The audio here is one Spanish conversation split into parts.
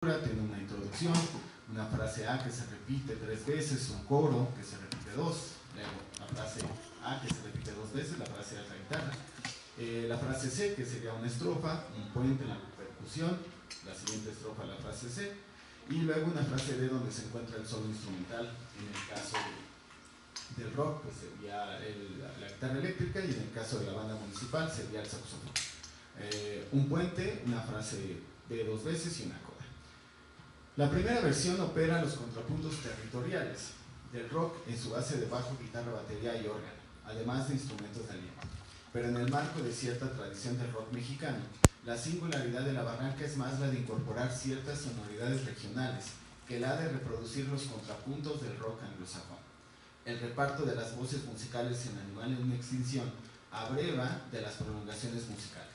Tiene una introducción, una frase A que se repite 3 veces, un coro que se repite 2, luego la frase A que se repite 2 veces, la frase A es la guitarra, la frase C que sería una estrofa, un puente en la percusión, la siguiente estrofa la frase C, y luego una frase D donde se encuentra el solo instrumental. En el caso del rock pues sería la guitarra eléctrica, y en el caso de la banda municipal sería el saxofón. Un puente, una frase D 2 veces y una coda. La primera versión opera los contrapuntos territoriales del rock en su base de bajo, guitarra, batería y órgano, además de instrumentos de aliento. Pero en el marco de cierta tradición del rock mexicano, la singularidad de la barranca es más la de incorporar ciertas sonoridades regionales que la de reproducir los contrapuntos del rock anglosajón. El reparto de las voces musicales en Animal en Extinción abreva de las prolongaciones musicales.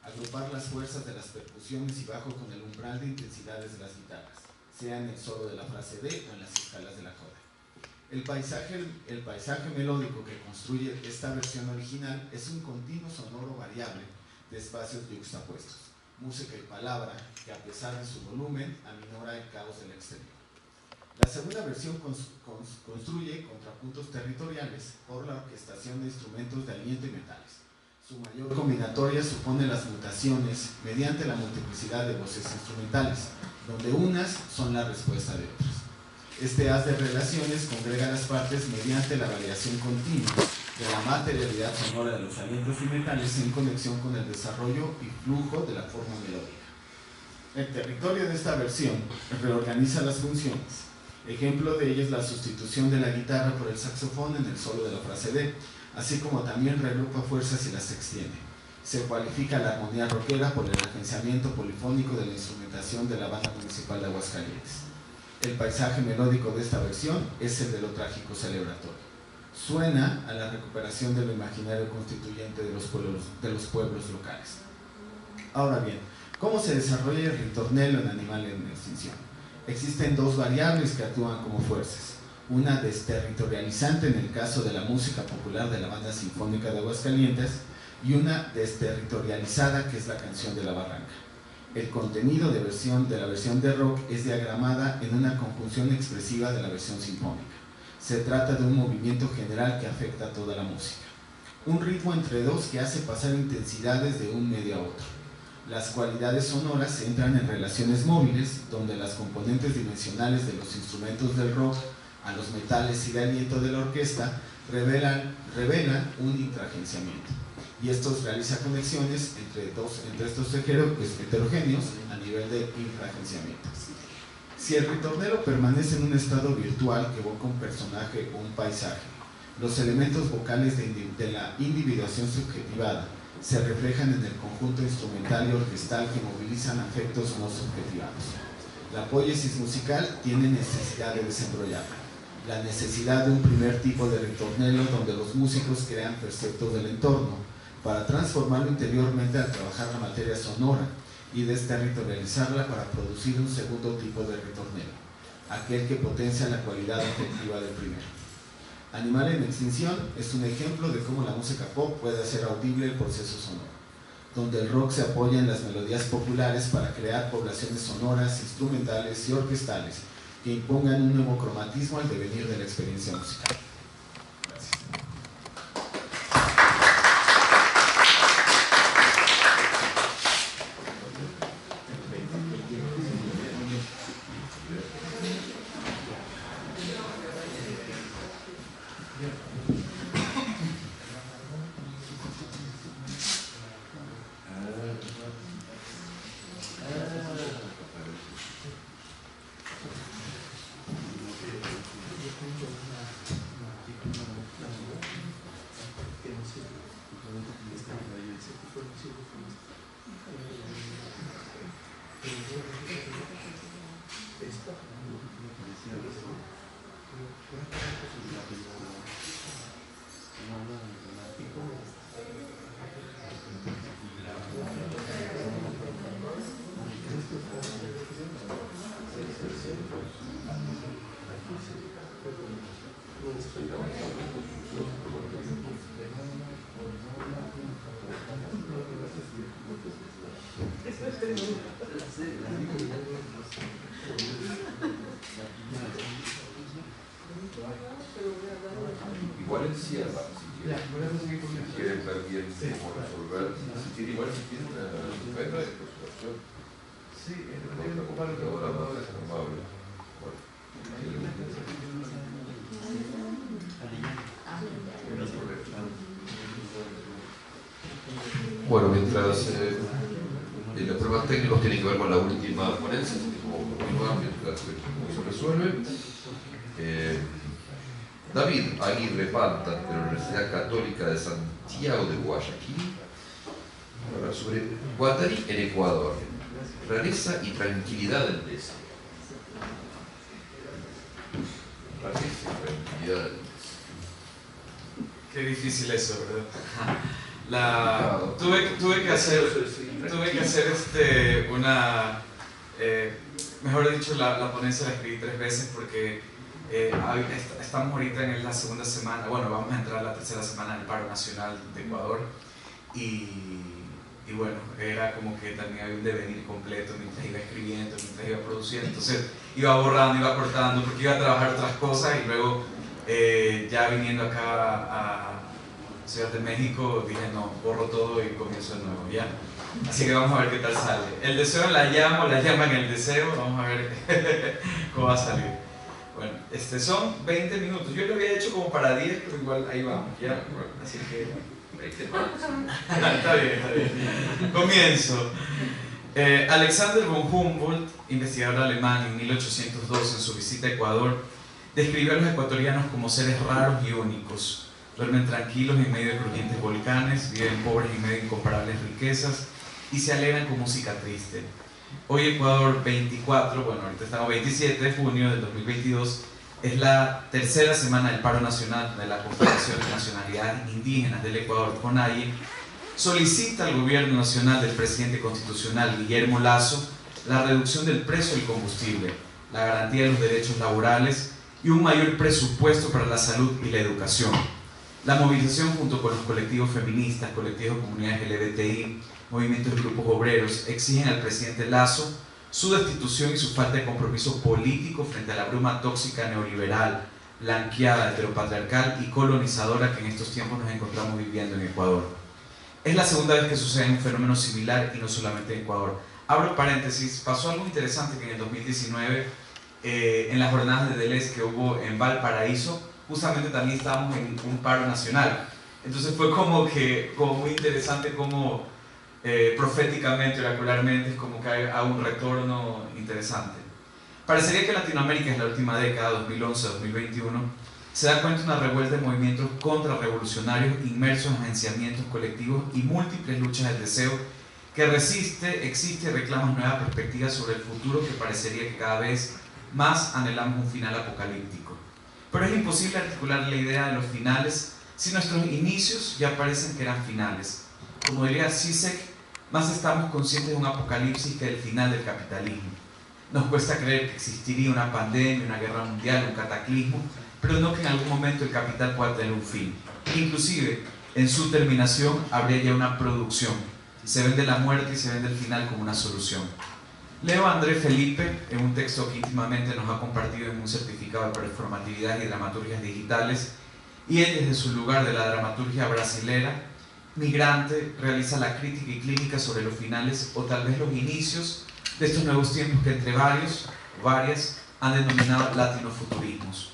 Agrupar las fuerzas de las percusiones y bajo con el umbral de intensidades de las guitarras, sea en el solo de la frase D o en las escalas de la coda. El paisaje melódico que construye esta versión original es un continuo sonoro variable de espacios yuxtapuestos, música y palabra, que a pesar de su volumen aminora el caos del exterior. La segunda versión construye contrapuntos territoriales por la orquestación de instrumentos de aliento y metales. Su mayor combinatoria supone las mutaciones mediante la multiplicidad de voces instrumentales, donde unas son la respuesta de otras. Este haz de relaciones congrega las partes mediante la variación continua de la materialidad sonora de los alientos y metales en conexión con el desarrollo y flujo de la forma melódica. El territorio de esta versión reorganiza las funciones. Ejemplo de ello es la sustitución de la guitarra por el saxofón en el solo de la frase D, así como también reagrupa fuerzas y las extiende. Se cualifica la armonía rockera por el agenciamiento polifónico de la instrumentación de la banda municipal de Aguascalientes. El paisaje melódico de esta versión es el de lo trágico celebratorio. Suena a la recuperación de lo imaginario constituyente de los pueblos locales. Ahora bien, ¿cómo se desarrolla el ritornello en Animal en Extinción? Existen dos variables que actúan como fuerzas. Una desterritorializante en el caso de la música popular de la Banda Sinfónica de Aguascalientes, y una desterritorializada que es la canción de la barranca. El contenido de la versión de rock es diagramada en una conjunción expresiva de la versión sinfónica. Se trata de un movimiento general que afecta a toda la música. Un ritmo entre dos que hace pasar intensidades de un medio a otro. Las cualidades sonoras entran en relaciones móviles, donde las componentes dimensionales de los instrumentos del rock a los metales y de aliento de la orquesta revelan un intraagenciamiento, y estos realiza conexiones entre estos heterogéneos a nivel de infraagenciamiento. Si el ritornelo permanece en un estado virtual que evoca un personaje o un paisaje, los elementos vocales de la individuación subjetivada se reflejan en el conjunto instrumental y orquestal que movilizan afectos no subjetivados. La poiesis musical tiene necesidad de desembrollarla. La necesidad de un primer tipo de ritornelo donde los músicos crean perceptos del entorno para transformarlo interiormente al trabajar la materia sonora y desterritorializarla para producir un segundo tipo de ritornelo, aquel que potencia la cualidad afectiva del primero. Animal en Extinción es un ejemplo de cómo la música pop puede hacer audible el proceso sonoro, donde el rock se apoya en las melodías populares para crear poblaciones sonoras, instrumentales y orquestales que impongan un nuevo cromatismo al devenir de la experiencia musical. Gracias. Valencia, si quieren ver bien cómo resolver, si tiene igual si tiene una venta de postulación. Sí, el ocupar el computador. Bueno, mientras los problemas técnicos tienen que ver con la última ponencia, así que vamos a continuar mientras se resuelve. David Aguirre Panta, de la Universidad Católica de Santiago de Guayaquil, hablar sobre Guattarí en Ecuador, rareza y tranquilidad del deseo. Rareza y tranquilidad del deseo. Qué difícil eso, ¿verdad? Tuve que hacer mejor dicho, la ponencia la escribí 3 veces porque estamos ahorita en la segunda semana, bueno, vamos a entrar a la tercera semana del paro nacional de Ecuador y bueno, era como que también había un devenir completo mientras iba escribiendo, mientras iba produciendo, entonces iba borrando, iba cortando porque iba a trabajar otras cosas y luego ya viniendo acá a Ciudad de México dije no, borro todo y comienzo de nuevo, ¿ya? Así que vamos a ver qué tal sale. El deseo la llama en el deseo, vamos a ver cómo va a salir. Bueno, son 20 minutos, yo lo había hecho como para 10, pero igual ahí vamos, ¿ya? Así que 20 más. Está bien. Comienzo. Alexander von Humboldt, investigador alemán en 1802 en su visita a Ecuador, describió a los ecuatorianos como seres raros y únicos. Duermen tranquilos en medio de crujientes volcanes, viven pobres en medio de incomparables riquezas y se alegran con música triste. Hoy Ecuador 24, bueno ahorita estamos 27 de junio del 2022, es la tercera semana del paro nacional de la Confederación de Nacionalidades Indígenas del Ecuador, CONAIE, solicita al gobierno nacional del presidente constitucional Guillermo Lasso la reducción del precio del combustible, la garantía de los derechos laborales y un mayor presupuesto para la salud y la educación. La movilización junto con los colectivos feministas, colectivos de comunidades LGBTI, movimientos y grupos obreros exigen al presidente Lasso su destitución y su falta de compromiso político frente a la bruma tóxica neoliberal, blanqueada, heteropatriarcal y colonizadora que en estos tiempos nos encontramos viviendo en Ecuador. Es la segunda vez que sucede un fenómeno similar y no solamente en Ecuador. Abro paréntesis, pasó algo interesante que en el 2019 en las jornadas de Deleuze que hubo en Valparaíso, justamente también estábamos en un paro nacional. Entonces fue como muy interesante como proféticamente, oracularmente, es como que hay un retorno interesante. Parecería que Latinoamérica en la última década, 2011-2021, se da cuenta de una revuelta de movimientos contrarrevolucionarios inmersos en agenciamientos colectivos y múltiples luchas del deseo que resiste, existe y reclama nuevas perspectivas sobre el futuro que parecería que cada vez más anhelamos un final apocalíptico. Pero es imposible articular la idea de los finales si nuestros inicios ya parecen que eran finales. Como diría Zizek, más estamos conscientes de un apocalipsis que del final del capitalismo. Nos cuesta creer que existiría una pandemia, una guerra mundial, un cataclismo, pero no que en algún momento el capital pueda tener un fin. Inclusive, en su terminación habría ya una producción. Se vende la muerte y se vende el final como una solución. Leo a André Felipe en un texto que íntimamente nos ha compartido en un certificado de performatividad y dramaturgias digitales, y él desde su lugar de la dramaturgia brasilera, migrante, realiza la crítica y clínica sobre los finales o tal vez los inicios de estos nuevos tiempos que entre varias han denominado latinofuturismos.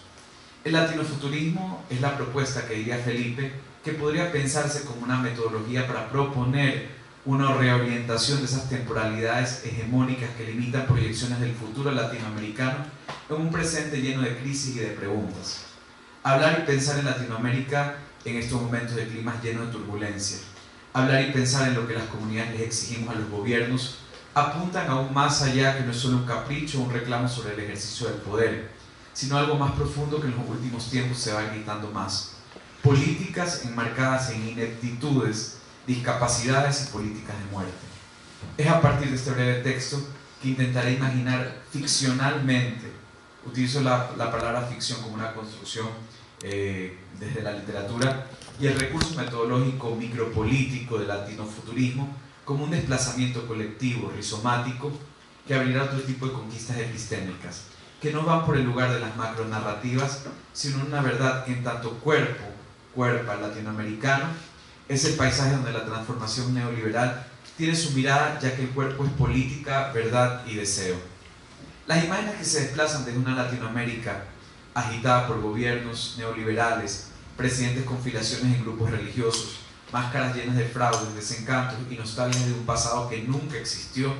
El latinofuturismo es la propuesta que diría Felipe que podría pensarse como una metodología para proponer una reorientación de esas temporalidades hegemónicas que limitan proyecciones del futuro latinoamericano en un presente lleno de crisis y de preguntas. Hablar y pensar en Latinoamérica en estos momentos de climas llenos de turbulencia, hablar y pensar en lo que las comunidades les exigimos a los gobiernos, apuntan aún más allá que no es solo un capricho o un reclamo sobre el ejercicio del poder, sino algo más profundo que en los últimos tiempos se va gritando más. Políticas enmarcadas en ineptitudes, discapacidades y políticas de muerte. Es a partir de este breve texto que intentaré imaginar ficcionalmente, utilizo la palabra ficción como una construcción desde la literatura, y el recurso metodológico micropolítico del latinofuturismo como un desplazamiento colectivo, rizomático, que abrirá otro tipo de conquistas epistémicas, que no van por el lugar de las macronarrativas, sino una verdad que en tanto cuerpo, cuerpo latinoamericano, es el paisaje donde la transformación neoliberal tiene su mirada, ya que el cuerpo es política, verdad y deseo. Las imágenes que se desplazan desde una Latinoamérica agitada por gobiernos neoliberales, presidentes con filiaciones en grupos religiosos, máscaras llenas de fraudes, desencantos y nostalgias de un pasado que nunca existió,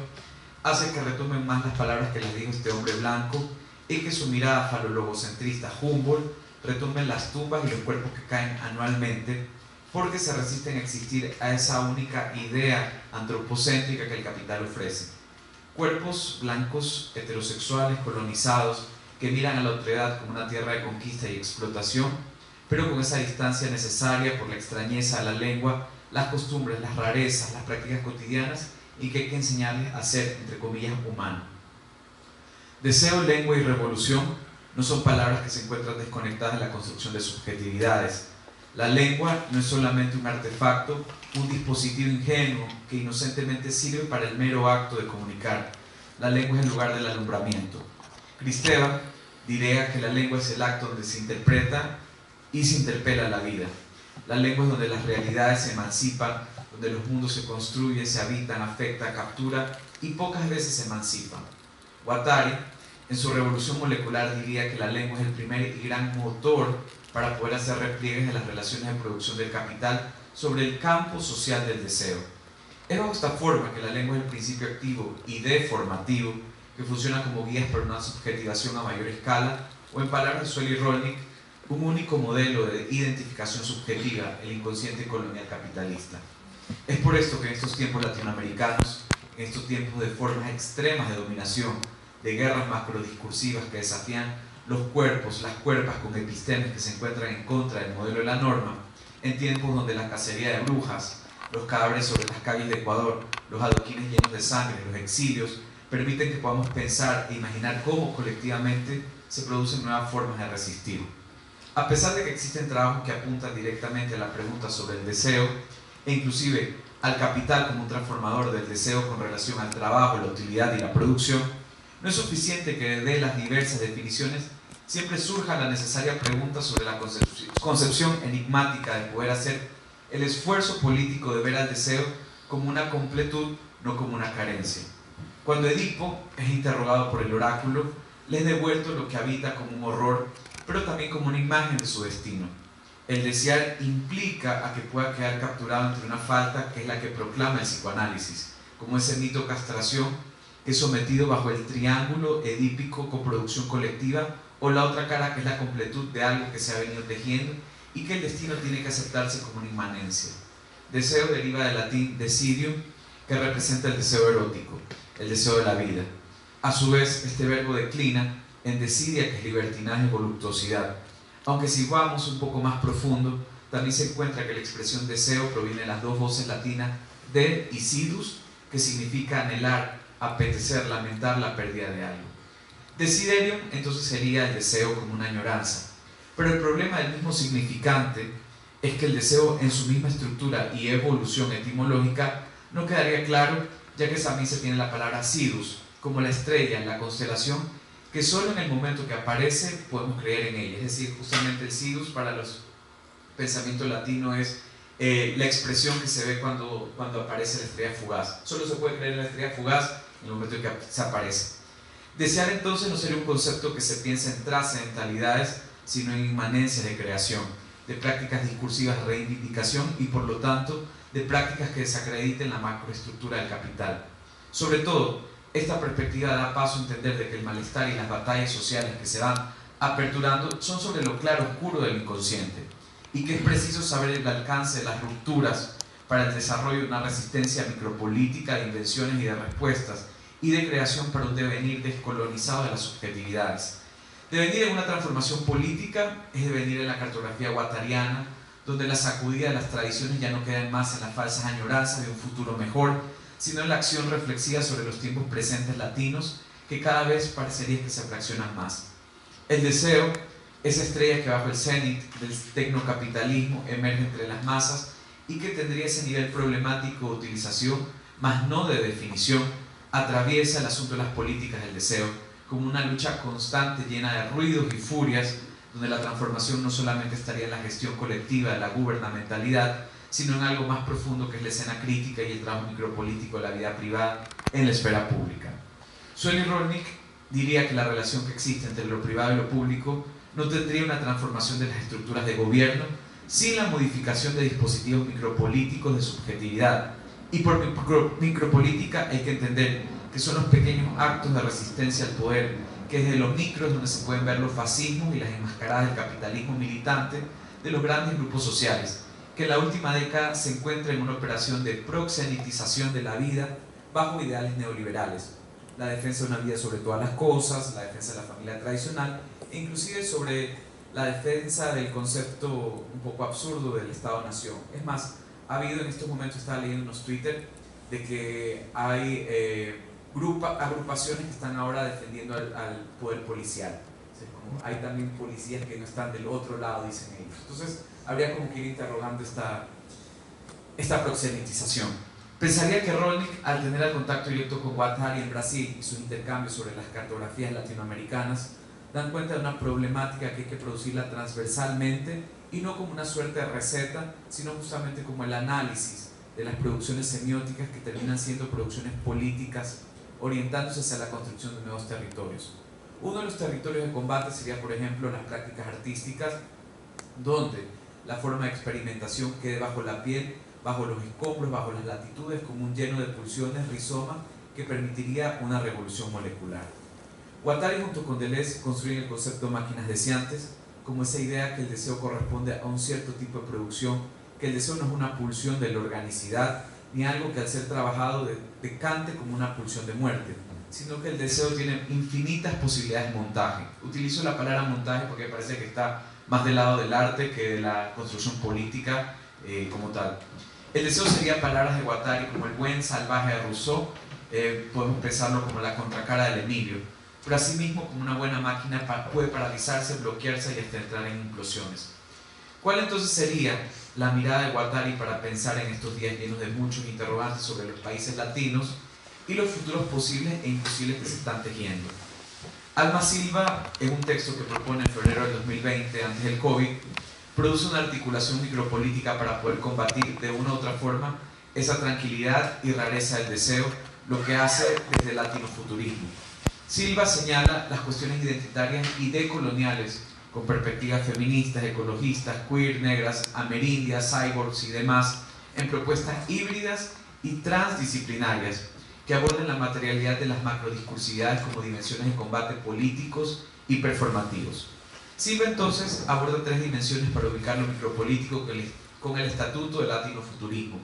hace que retomen más las palabras que les dijo este hombre blanco y que su mirada falologocentrista Humboldt retumbe las tumbas y los cuerpos que caen anualmente, porque se resisten a existir a esa única idea antropocéntrica que el capital ofrece. Cuerpos blancos, heterosexuales, colonizados, que miran a la otredad como una tierra de conquista y explotación, pero con esa distancia necesaria por la extrañeza a la lengua, las costumbres, las rarezas, las prácticas cotidianas, y que hay que enseñarles a ser, entre comillas, humano. Deseo, lengua y revolución no son palabras que se encuentran desconectadas de la construcción de subjetividades. La lengua no es solamente un artefacto, un dispositivo ingenuo que inocentemente sirve para el mero acto de comunicar. La lengua es el lugar del alumbramiento. Kristeva diría que la lengua es el acto donde se interpreta y se interpela la vida. La lengua es donde las realidades se emancipan, donde los mundos se construyen, se habitan, afectan, capturan y pocas veces se emancipan. Guattari, en su revolución molecular, diría que la lengua es el primer y gran motor para poder hacer repliegues de las relaciones de producción del capital sobre el campo social del deseo. Es bajo esta forma que la lengua es el principio activo y deformativo que funciona como guías para una subjetivación a mayor escala, o en palabras de Sueli Rolnik, un único modelo de identificación subjetiva, el inconsciente colonial capitalista. Es por esto que en estos tiempos latinoamericanos, en estos tiempos de formas extremas de dominación, de guerras macrodiscursivas que desafían los cuerpos, las cuerpas con epistemes que se encuentran en contra del modelo de la norma, en tiempos donde la cacería de brujas, los cadáveres sobre las calles de Ecuador, los adoquines llenos de sangre, los exilios, permiten que podamos pensar e imaginar cómo colectivamente se producen nuevas formas de resistir. A pesar de que existen trabajos que apuntan directamente a la pregunta sobre el deseo, e inclusive al capital como un transformador del deseo con relación al trabajo, la utilidad y la producción, no es suficiente que de las diversas definiciones siempre surja la necesaria pregunta sobre la concepción enigmática de poder hacer el esfuerzo político de ver al deseo como una completud, no como una carencia. Cuando Edipo es interrogado por el oráculo, le es devuelto lo que habita como un horror, pero también como una imagen de su destino. El desear implica a que pueda quedar capturado entre una falta que es la que proclama el psicoanálisis, como ese mito castración que es sometido bajo el triángulo edípico coproducción colectiva, o la otra cara que es la completud de algo que se ha venido tejiendo y que el destino tiene que aceptarse como una inmanencia. Deseo deriva del latín decidium, que representa el deseo erótico, el deseo de la vida. A su vez, este verbo declina en desidia, que es libertinaje y voluptuosidad. Aunque si vamos un poco más profundo, también se encuentra que la expresión deseo proviene de las dos voces latinas de y sidus, que significa anhelar, apetecer, lamentar la pérdida de algo. Desiderium entonces sería el deseo como una añoranza, pero el problema del mismo significante es que el deseo en su misma estructura y evolución etimológica no quedaría claro, ya que también se tiene la palabra sidus, como la estrella en la constelación, que solo en el momento que aparece podemos creer en ella. Es decir, justamente el sidus para los pensamientos latinos es la expresión que se ve cuando aparece la estrella fugaz. Solo se puede creer en la estrella fugaz en el momento en que se aparece. Desear entonces no sería un concepto que se piense en trascendentalidades, sino en inmanencias de creación, de prácticas discursivas de reivindicación y por lo tanto de prácticas que desacrediten la macroestructura del capital. Sobre todo, esta perspectiva da paso a entender de que el malestar y las batallas sociales que se van aperturando son sobre lo claro oscuro del inconsciente y que es preciso saber el alcance de las rupturas para el desarrollo de una resistencia micropolítica de invenciones y de respuestas y de creación para un devenir descolonizado de las subjetividades. Devenir en una transformación política es devenir en la cartografía guattariana, donde la sacudida de las tradiciones ya no quedan más en las falsas añoranzas de un futuro mejor, sino en la acción reflexiva sobre los tiempos presentes latinos, que cada vez parecería que se fraccionan más. El deseo, esa estrella que bajo el cenit del tecnocapitalismo emerge entre las masas y que tendría ese nivel problemático de utilización, mas no de definición, atraviesa el asunto de las políticas del deseo como una lucha constante llena de ruidos y furias, donde la transformación no solamente estaría en la gestión colectiva de la gubernamentalidad, sino en algo más profundo que es la escena crítica y el trabajo micropolítico de la vida privada en la esfera pública. Sueli Rolnik diría que la relación que existe entre lo privado y lo público no tendría una transformación de las estructuras de gobierno sin la modificación de dispositivos micropolíticos de subjetividad. Y por micropolítica hay que entender que son los pequeños actos de resistencia al poder, que desde los micros donde se pueden ver los fascismos y las enmascaradas del capitalismo militante de los grandes grupos sociales, que en la última década se encuentra en una operación de proxenetización de la vida bajo ideales neoliberales, la defensa de una vida sobre todas las cosas, la defensa de la familia tradicional, e inclusive sobre la defensa del concepto un poco absurdo del Estado-Nación. Es más, ha habido en estos momentos, estaba leyendo unos Twitter, de que hay agrupaciones que están ahora defendiendo al poder policial. O sea, como hay también policías que no están del otro lado, dicen ellos. Entonces, habría como que ir interrogando esta proxenetización. Pensaría que Rolnik, al tener el contacto directo con Guattari en Brasil y sus intercambios sobre las cartografías latinoamericanas, dan cuenta de una problemática que hay que producirla transversalmente y no como una suerte de receta, sino justamente como el análisis de las producciones semióticas que terminan siendo producciones políticas orientándose hacia la construcción de nuevos territorios. Uno de los territorios de combate sería, por ejemplo, las prácticas artísticas, donde la forma de experimentación quede bajo la piel, bajo los escombros, bajo las latitudes, como un lleno de pulsiones, rizoma, que permitiría una revolución molecular. Guattari junto con Deleuze construyen el concepto de máquinas deseantes, como esa idea que el deseo corresponde a un cierto tipo de producción, que el deseo no es una pulsión de la organicidad, ni algo que al ser trabajado decante como una pulsión de muerte, sino que el deseo tiene infinitas posibilidades de montaje. Utilizo la palabra montaje porque me parece que está más del lado del arte que de la construcción política como tal. El deseo sería, palabras de Guattari, como el buen salvaje de Rousseau, podemos pensarlo como la contracara del Emilio, pero asimismo como una buena máquina puede paralizarse, bloquearse y hasta entrar en implosiones. ¿Cuál entonces sería la mirada de Guattari para pensar en estos días llenos de muchos interrogantes sobre los países latinos y los futuros posibles e imposibles que se están tejiendo? Alma Silva, en un texto que propone en febrero del 2020, antes del COVID, produce una articulación micropolítica para poder combatir de una u otra forma esa tranquilidad y rareza del deseo, lo que hace desde el latinofuturismo. Silva señala las cuestiones identitarias y decoloniales con perspectivas feministas, ecologistas, queer, negras, amerindias, cyborgs y demás, en propuestas híbridas y transdisciplinarias que aborden la materialidad de las macrodiscursividades como dimensiones de combate políticos y performativos. Silva entonces aborda tres dimensiones para ubicar lo micropolítico con el estatuto del latinofuturismo.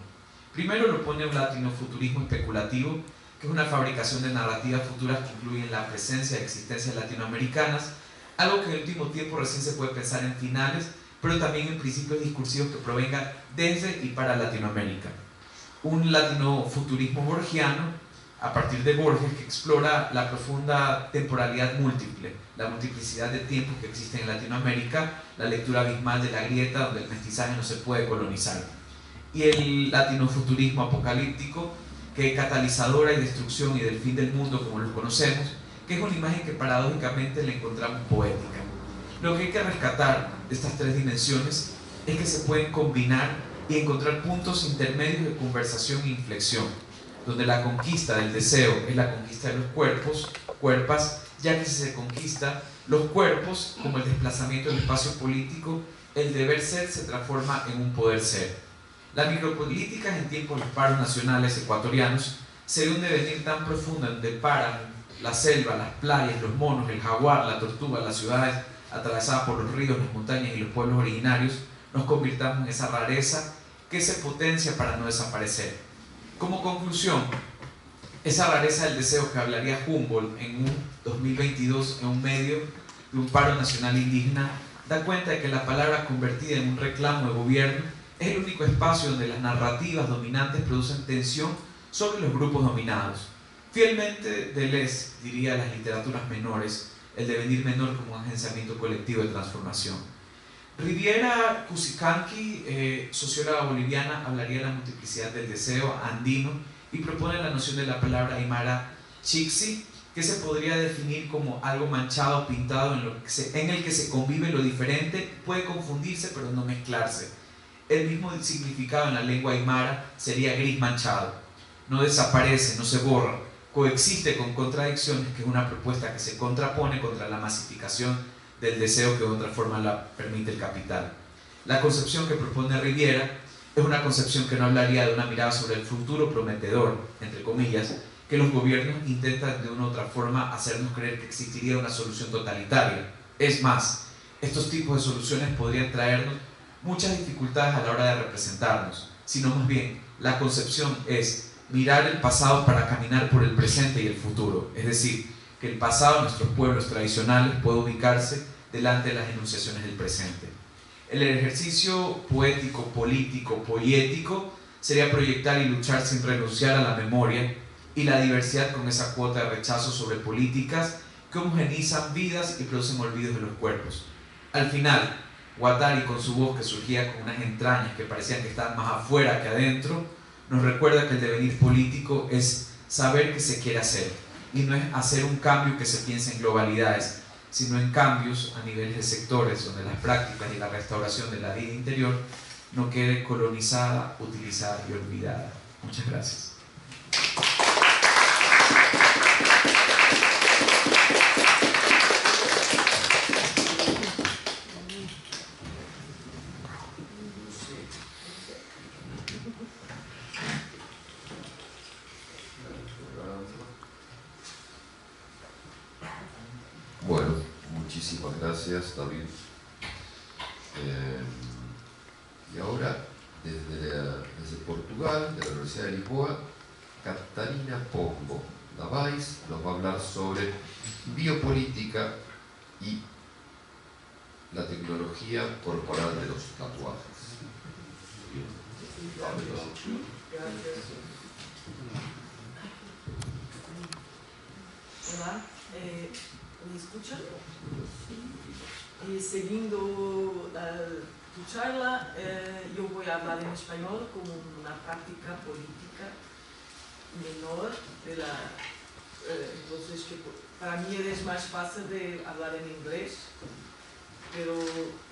Primero lo pone un latinofuturismo especulativo, que es una fabricación de narrativas futuras que incluyen la presencia de existencias latinoamericanas, algo que en el último tiempo recién se puede pensar en finales, pero también en principios discursivos que provengan desde y para Latinoamérica. Un latinofuturismo borgiano, a partir de Borges, que explora la profunda temporalidad múltiple, la multiplicidad de tiempos que existen en Latinoamérica, la lectura abismal de la grieta donde el mestizaje no se puede colonizar. Y el latinofuturismo apocalíptico, que es catalizadora y destrucción y del fin del mundo como lo conocemos, que es una imagen que paradójicamente le encontramos poética. Lo que hay que rescatar de estas tres dimensiones es que se pueden combinar y encontrar puntos intermedios de conversación e inflexión, donde la conquista del deseo es la conquista de los cuerpas, ya que si se conquista los cuerpos como el desplazamiento del espacio político, el deber ser se transforma en un poder ser. La micropolítica en tiempos de los paros nacionales ecuatorianos sería un devenir tan profundo donde paran la selva, las playas, los monos, el jaguar, la tortuga, las ciudades atravesadas por los ríos, las montañas y los pueblos originarios, nos convirtamos en esa rareza que se potencia para no desaparecer. Como conclusión, esa rareza del deseo que hablaría Humboldt en un 2022 en un medio de un paro nacional indígena da cuenta de que la palabra convertida en un reclamo de gobierno es el único espacio donde las narrativas dominantes producen tensión sobre los grupos dominados. Fielmente Deleuze diría las literaturas menores, el devenir menor como un agenciamiento colectivo de transformación. Riviera Cusicanqui, socióloga boliviana, hablaría de la multiplicidad del deseo andino y propone la noción de la palabra aymara chixi, que se podría definir como algo manchado, pintado, en el que se convive lo diferente, puede confundirse pero no mezclarse. El mismo significado en la lengua aymara sería gris manchado. No desaparece, no se borra, coexiste con contradicciones, que es una propuesta que se contrapone contra la masificación del deseo que de otra forma la permite el capital. La concepción que propone Riviera es una concepción que no hablaría de una mirada sobre el futuro prometedor, entre comillas, que los gobiernos intentan de una u otra forma hacernos creer que existiría una solución totalitaria. Es más, estos tipos de soluciones podrían traernos muchas dificultades a la hora de representarnos, sino más bien la concepción es mirar el pasado para caminar por el presente y el futuro, es decir, que el pasado de nuestros pueblos tradicionales puede ubicarse delante de las enunciaciones del presente. El ejercicio poético, político, poético sería proyectar y luchar sin renunciar a la memoria y la diversidad con esa cuota de rechazo sobre políticas que homogenizan vidas y producen olvidos de los cuerpos. Al final, Guattari, con su voz que surgía con unas entrañas que parecían que estaban más afuera que adentro, nos recuerda que el devenir político es saber qué se quiere hacer, y no es hacer un cambio que se piense en globalidades, sino en cambios a niveles de sectores donde las prácticas y la restauración de la vida interior no quede colonizada, utilizada y olvidada. Muchas gracias. Bueno, muchísimas gracias, David. Y ahora, desde Portugal, de la Universidad de Lisboa, Catarina Pombo Davais nos va a hablar sobre biopolítica y la tecnología corporal de los tatuajes. Hola, ¿me escuchan? Seguindo tu charla, yo voy a hablar en español como una práctica política menor de la... entonces, que para mí es más fácil de hablar en inglés, pero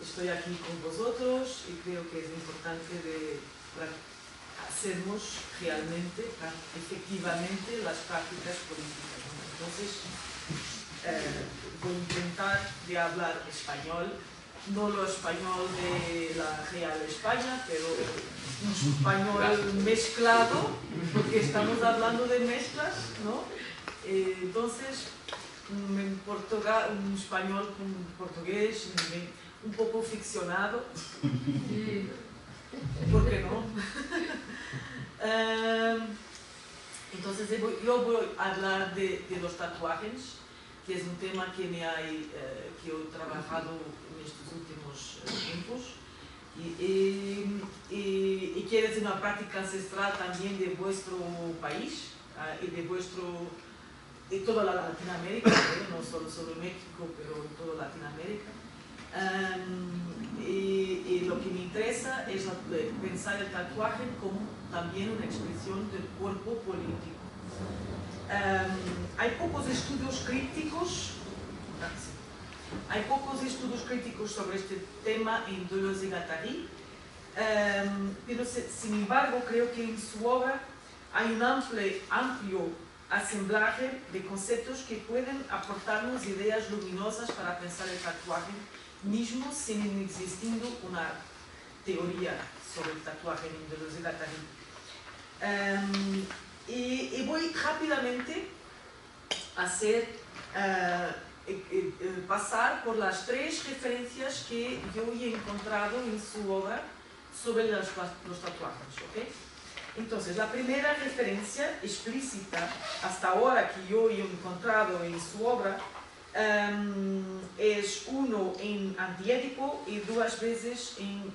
estoy aquí con vosotros y creo que es importante de hacernos realmente, efectivamente, las prácticas políticas. Entonces, voy a intentar de hablar español, no lo español de la Real España, pero un español mezclado, porque estamos hablando de mezclas, ¿no? Entonces, en Portugal, un español con portugués, un poco ficcionado, ¿por qué no? Entonces yo voy a hablar de los tatuajes, que es un tema que que he trabajado en estos últimos tiempos y que es una práctica ancestral también de vuestro país y de toda la Latinoamérica, no solo sobre México, pero en toda Latinoamérica. Y lo que me interesa es pensar el tatuaje como también una expresión del cuerpo político. Hay pocos estudios críticos sobre este tema en Deleuze y Guattari, pero sin embargo creo que en su obra hay un amplio asamblaje de conceptos que pueden aportarnos ideas luminosas para pensar el tatuaje mismo sin existiendo una teoría sobre el tatuaje en Deleuze y Guattari. Y voy rápidamente a pasar por las tres referencias que yo he encontrado en su obra sobre los tatuajes, ¿okay? Entonces, la primera referencia explícita hasta ahora que yo he encontrado en su obra es uno en Antiédipo y dos veces en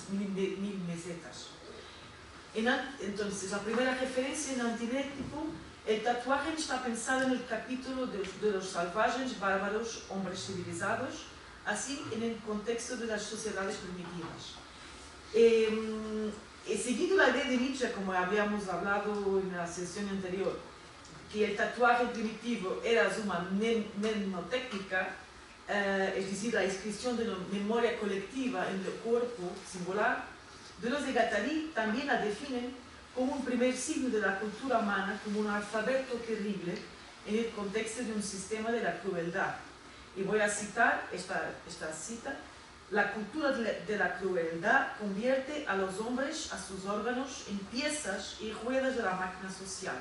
Mil Mesetas. Entonces, la primera referencia en Antiédipo, el tatuaje está pensado en el capítulo de los salvajes, bárbaros, hombres civilizados, así en el contexto de las sociedades primitivas. Seguido la idea de Nietzsche, como habíamos hablado en la sesión anterior, que el tatuaje primitivo era una mnemotécnica, es decir, la inscripción de una memoria colectiva en el cuerpo singular, Deleuze y Guattari también la definen como un primer signo de la cultura humana, como un alfabeto terrible en el contexto de un sistema de la crueldad. Y voy a citar esta cita: la cultura de la crueldad convierte a los hombres, a sus órganos, en piezas y ruedas de la máquina social.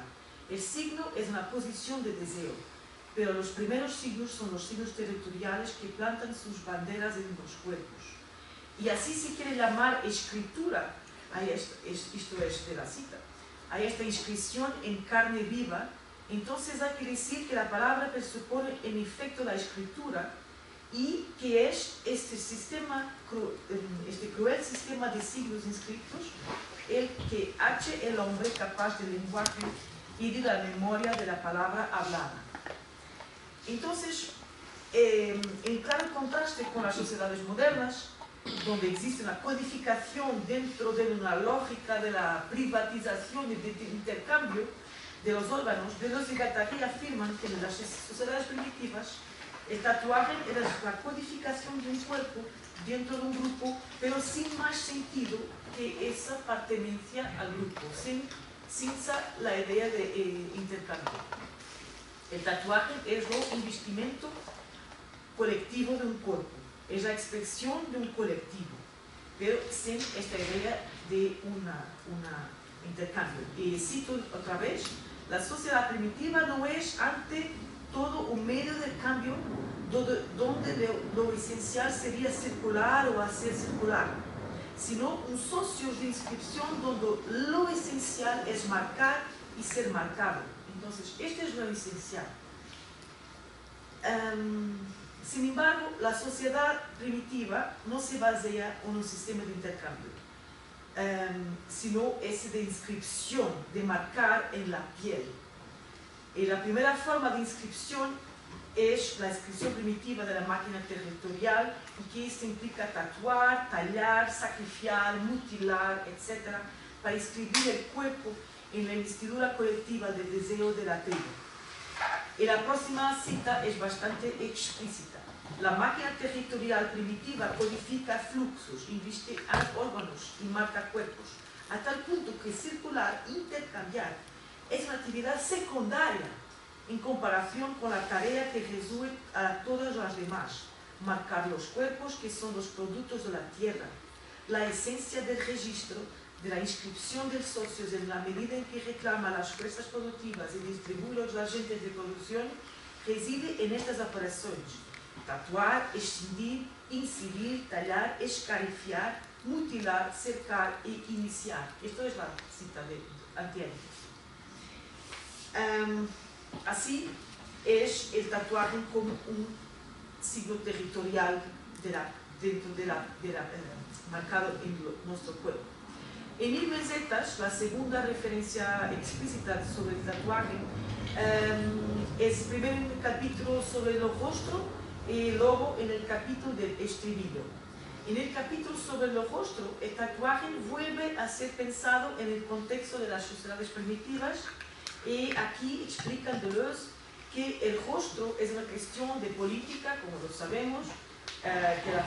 El signo es una posición de deseo, pero los primeros signos son los signos territoriales que plantan sus banderas en los cuerpos. Y así se quiere llamar escritura, esto es de la cita, a esta inscripción en carne viva. Entonces hay que decir que la palabra presupone en efecto la escritura, y que es este cruel sistema de signos inscritos el que hace el hombre capaz del lenguaje y de la memoria de la palabra hablada. Entonces, en claro contraste con las sociedades modernas, donde existe una codificación dentro de una lógica de la privatización y del intercambio de los órganos, Deleuze y Guattari afirman que en las sociedades primitivas el tatuaje era la codificación de un cuerpo dentro de un grupo, pero sin más sentido que esa pertenencia al grupo, sin la idea de intercambio. El tatuaje es un investimento colectivo de un cuerpo, es la expresión de un colectivo, pero sin esta idea de un intercambio. Y cito otra vez: la sociedad primitiva no es ante todo un medio de cambio donde lo esencial sería circular o hacer circular, sino un socio de inscripción donde lo esencial es marcar y ser marcado. Entonces, este es lo esencial. Sin embargo, la sociedad primitiva no se basea en un sistema de intercambio, sino ese de inscripción, de marcar en la piel. Y la primera forma de inscripción es la inscripción primitiva de la máquina territorial, y que esto implica tatuar, tallar, sacrificar, mutilar, etc., para inscribir el cuerpo en la investidura colectiva del deseo de la tribu. Y la próxima cita es bastante explícita. La máquina territorial primitiva codifica fluxos, inviste órganos y marca cuerpos, a tal punto que circular, intercambiar, es una actividad secundaria en comparación con la tarea que resuelve a todas las demás: marcar los cuerpos que son los productos de la tierra. La esencia del registro, de la inscripción de socios en la medida en que reclama las fuerzas productivas y distribuye los agentes de producción, reside en estas operaciones: tatuar, extinguir, incidir, tallar, escarifiar, mutilar, cercar e iniciar. Esto es la cita de Antiénico. Así es el tatuaje como un signo territorial marcado en nuestro cuerpo. Emile Mesetas, la segunda referencia explícita sobre el tatuaje, es primero en el capítulo sobre el rostro y luego en el capítulo del estribillo. En el capítulo sobre el rostro, el tatuaje vuelve a ser pensado en el contexto de las sociedades primitivas, y aquí explican Deleuze que el rostro es una cuestión de política, como lo sabemos, que el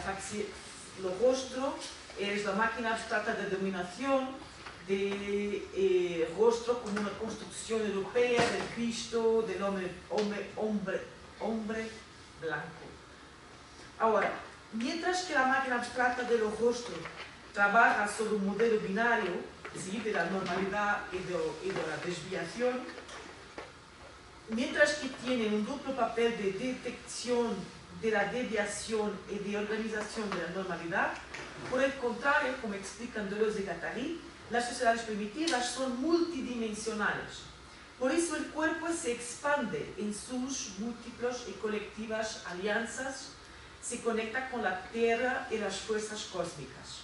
rostro es la máquina abstracta de dominación, de rostro como una construcción europea del Cristo, del hombre blanco. Ahora, mientras que la máquina abstracta del rostro trabaja sobre un modelo binario, ¿sí?, de la normalidad y de la desviación, mientras que tiene un doble papel de detección de la desviación y de organización de la normalidad, por el contrario, como explican Deleuze y Guattari, las sociedades primitivas son multidimensionales. Por eso el cuerpo se expande en sus múltiples y colectivas alianzas, se conecta con la tierra y las fuerzas cósmicas.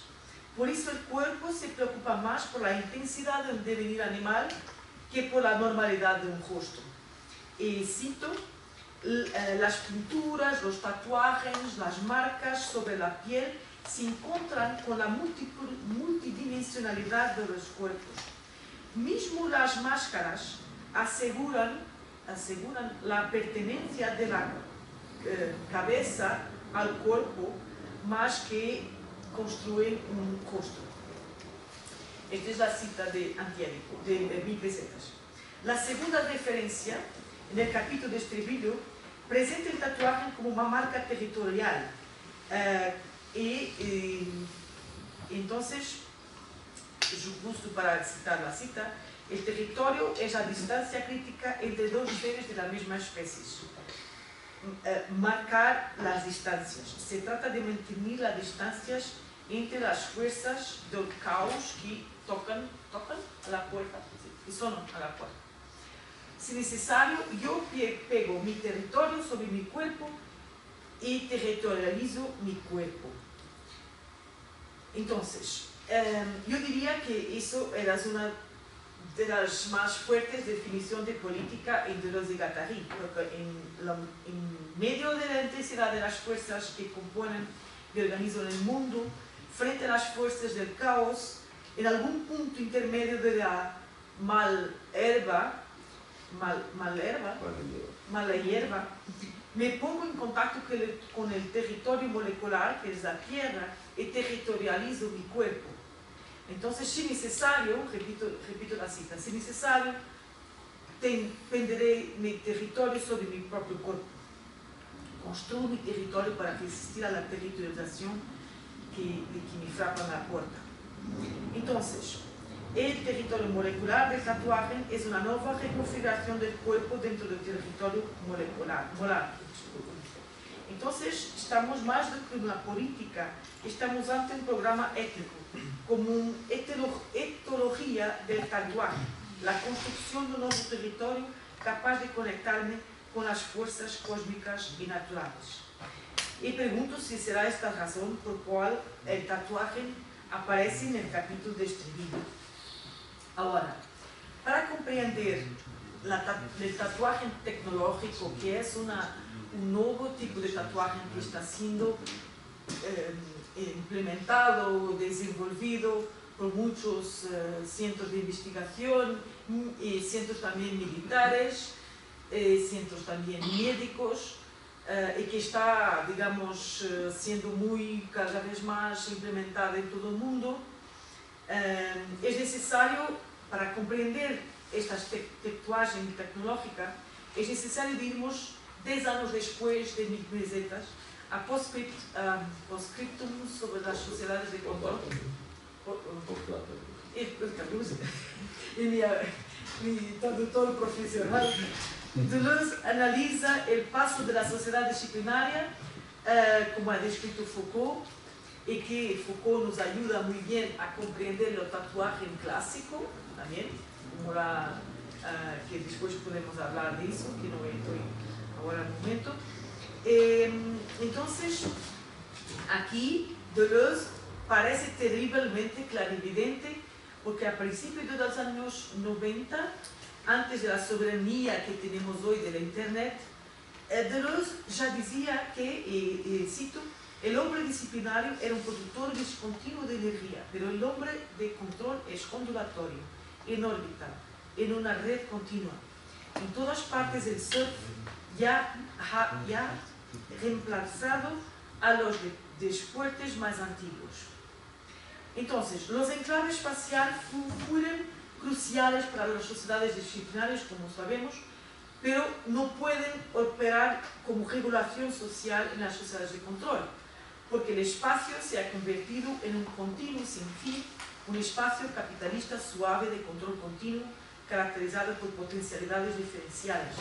Por eso el cuerpo se preocupa más por la intensidad de un devenir animal que por la normalidad de un rostro. Y cito: las pinturas, los tatuajes, las marcas sobre la piel se encuentran con la multidimensionalidad de los cuerpos. Mismo las máscaras aseguran aseguran la pertenencia de la cabeza al cuerpo más que construyen un costo. Esta es la cita de Antiérico, de 1000 pesetas. La segunda referencia, en el capítulo de Estribillo, presenta el tatuaje como una marca territorial. Entonces, justo para citar la cita, el territorio es la distancia crítica entre dos seres de la misma especie. Marcar las distancias. Se trata de mantener las distancias entre las fuerzas del caos que tocan a la puerta, que sonan a la puerta. Si necesario, yo pego mi territorio sobre mi cuerpo y territorializo mi cuerpo. Entonces, yo diría que eso era una de las más fuertes definiciones de política en Deleuze y Guattari, porque en medio de la intensidad de las fuerzas que componen y organizan el mundo, frente a las fuerzas del caos, en algún punto intermedio de la mala hierba, me pongo en contacto con el territorio molecular, que es la tierra, y territorializo mi cuerpo. Entonces, si necesario, repito la cita, si necesario, tenderé mi territorio sobre mi propio cuerpo. Construyo mi territorio para resistir a la territorialización que me frapa en la puerta. Entonces, el territorio molecular del tatuaje es una nueva reconfiguración del cuerpo dentro del territorio molecular. Entonces, estamos más do que una política, estamos ante un programa étnico, como una etología del tatuaje, la construcción de un nuevo territorio capaz de conectarme con las fuerzas cósmicas y naturales. Y pregunto si será esta razón por cual el tatuaje aparece en el capítulo de Estribillo. Ahora, para comprender el tatuaje tecnológico, que es un nuevo tipo de tatuaje que está siendo implementado, desenvolvido por muchos centros de investigación, y centros también militares, centros también médicos, y que está, digamos, siendo cada vez más implementada en todo el mundo. Es necesario, para comprender esta tatuaje tecnológica, es necesario irnos 10 años después de 1000 pesetas a postscriptum sobre las sociedades de control. Mi traductor profesional. Deleuze analiza el paso de la sociedad disciplinaria, como ha descrito Foucault, y que Foucault nos ayuda muy bien a comprender el tatuaje clásico también, como que después podemos hablar de eso, que no estoy ahora en el momento. Entonces, aquí Deleuze parece terriblemente clarividente, porque a principios de los años 90, antes de la soberanía que tenemos hoy de la Internet, Deleuze ya decía que, cito, el hombre disciplinario era un productor discontinuo de energía, pero el hombre de control es ondulatorio, en órbita, en una red continua. En todas partes del surf ya reemplazado a los deportes más antiguos. Entonces, los enclaves espaciales fueron cruciales para las sociedades disciplinarias, como sabemos, pero no pueden operar como regulación social en las sociedades de control, porque el espacio se ha convertido en un continuo sin fin, un espacio capitalista suave de control continuo, caracterizado por potencialidades diferenciales.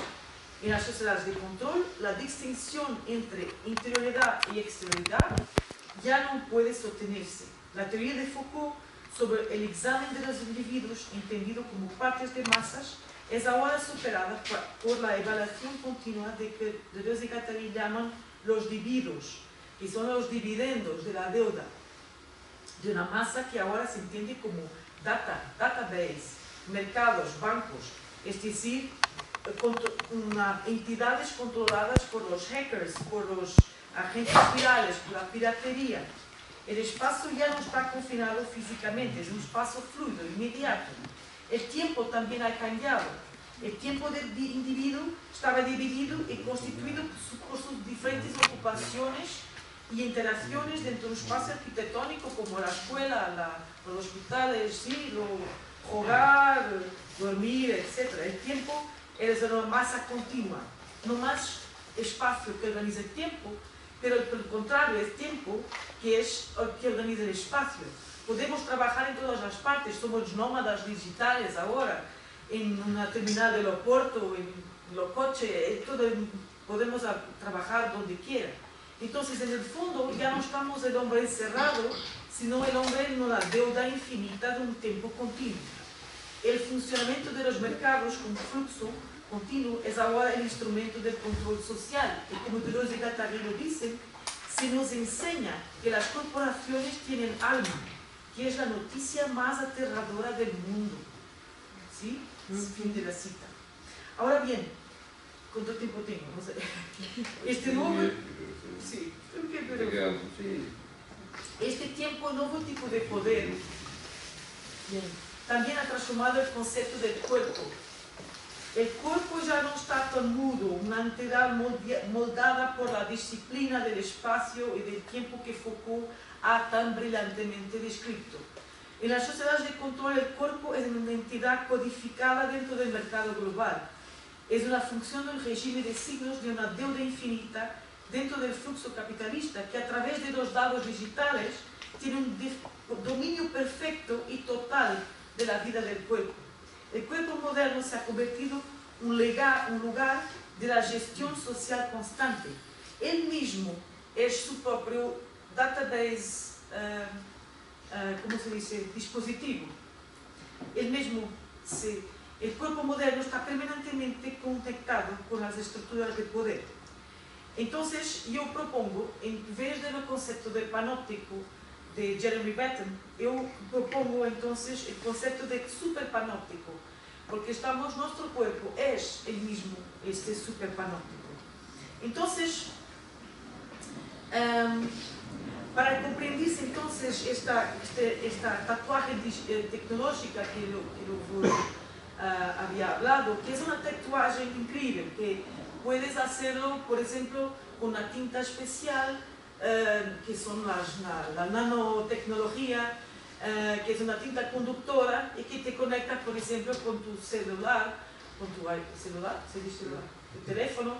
En las sociedades de control, la distinción entre interioridad y exterioridad ya no puede sostenerse. La teoría de Foucault sobre el examen de los individuos, entendido como partes de masas, es ahora superada por la evaluación continua de que Deleuze y Guattari llaman los dividendos, que son los dividendos de la deuda de una masa que ahora se entiende como database, mercados, bancos, es decir, entidades controladas por los hackers, por los agentes virales, por la piratería. El espacio ya no está confinado físicamente, es un espacio fluido, inmediato. El tiempo también ha cambiado. El tiempo del individuo estaba dividido y constituido por sus diferentes ocupaciones y interacciones dentro de un espacio arquitectónico como la escuela, los hospitales, sí, jugar, dormir, etc. El tiempo es una masa continua, no más espacio que organiza el tiempo, pero por el contrario es tiempo que es el que organiza el espacio. Podemos trabajar en todas las partes, somos nómadas digitales ahora, en una terminal del aeropuerto, en los coches, podemos trabajar donde quiera. Entonces, en el fondo, ya no estamos el hombre encerrado, sino el hombre en una deuda infinita de un tiempo continuo. El funcionamiento de los mercados con flujo continuo es ahora el instrumento del control social. Y como Deleuze y Guattari lo dicen, se nos enseña que las corporaciones tienen alma, que es la noticia más aterradora del mundo. ¿Sí? Fin de la cita. Ahora bien, ¿cuánto tiempo tengo? No sé. Este nuevo... Sí, este nuevo tipo de poder también ha transformado el concepto del cuerpo. El cuerpo ya no está tan mudo, una entidad moldada por la disciplina del espacio y del tiempo que Foucault ha tan brillantemente descrito. En las sociedades de control, el cuerpo es una entidad codificada dentro del mercado global. Es una función del régimen de signos de una deuda infinita dentro del flujo capitalista que a través de los dados digitales tiene un dominio perfecto y total de la vida del cuerpo. El cuerpo moderno se ha convertido en un lugar de la gestión social constante. Él mismo es su propio database, ¿cómo se dice? Dispositivo. El cuerpo moderno está permanentemente conectado con las estructuras de poder. Entonces, yo propongo, en vez del concepto del panóptico de Jeremy Bentham, yo propongo entonces el concepto de superpanóptico, porque nuestro cuerpo es el mismo, este superpanóptico. Entonces, para comprenderse entonces esta tatuaje tecnológica que había hablado, que es una tatuaje increíble, que puedes hacerlo, por ejemplo, con una tinta especial, que son la nanotecnología, que es una tinta conductora y que te conecta, por ejemplo, con tu celular, tu teléfono,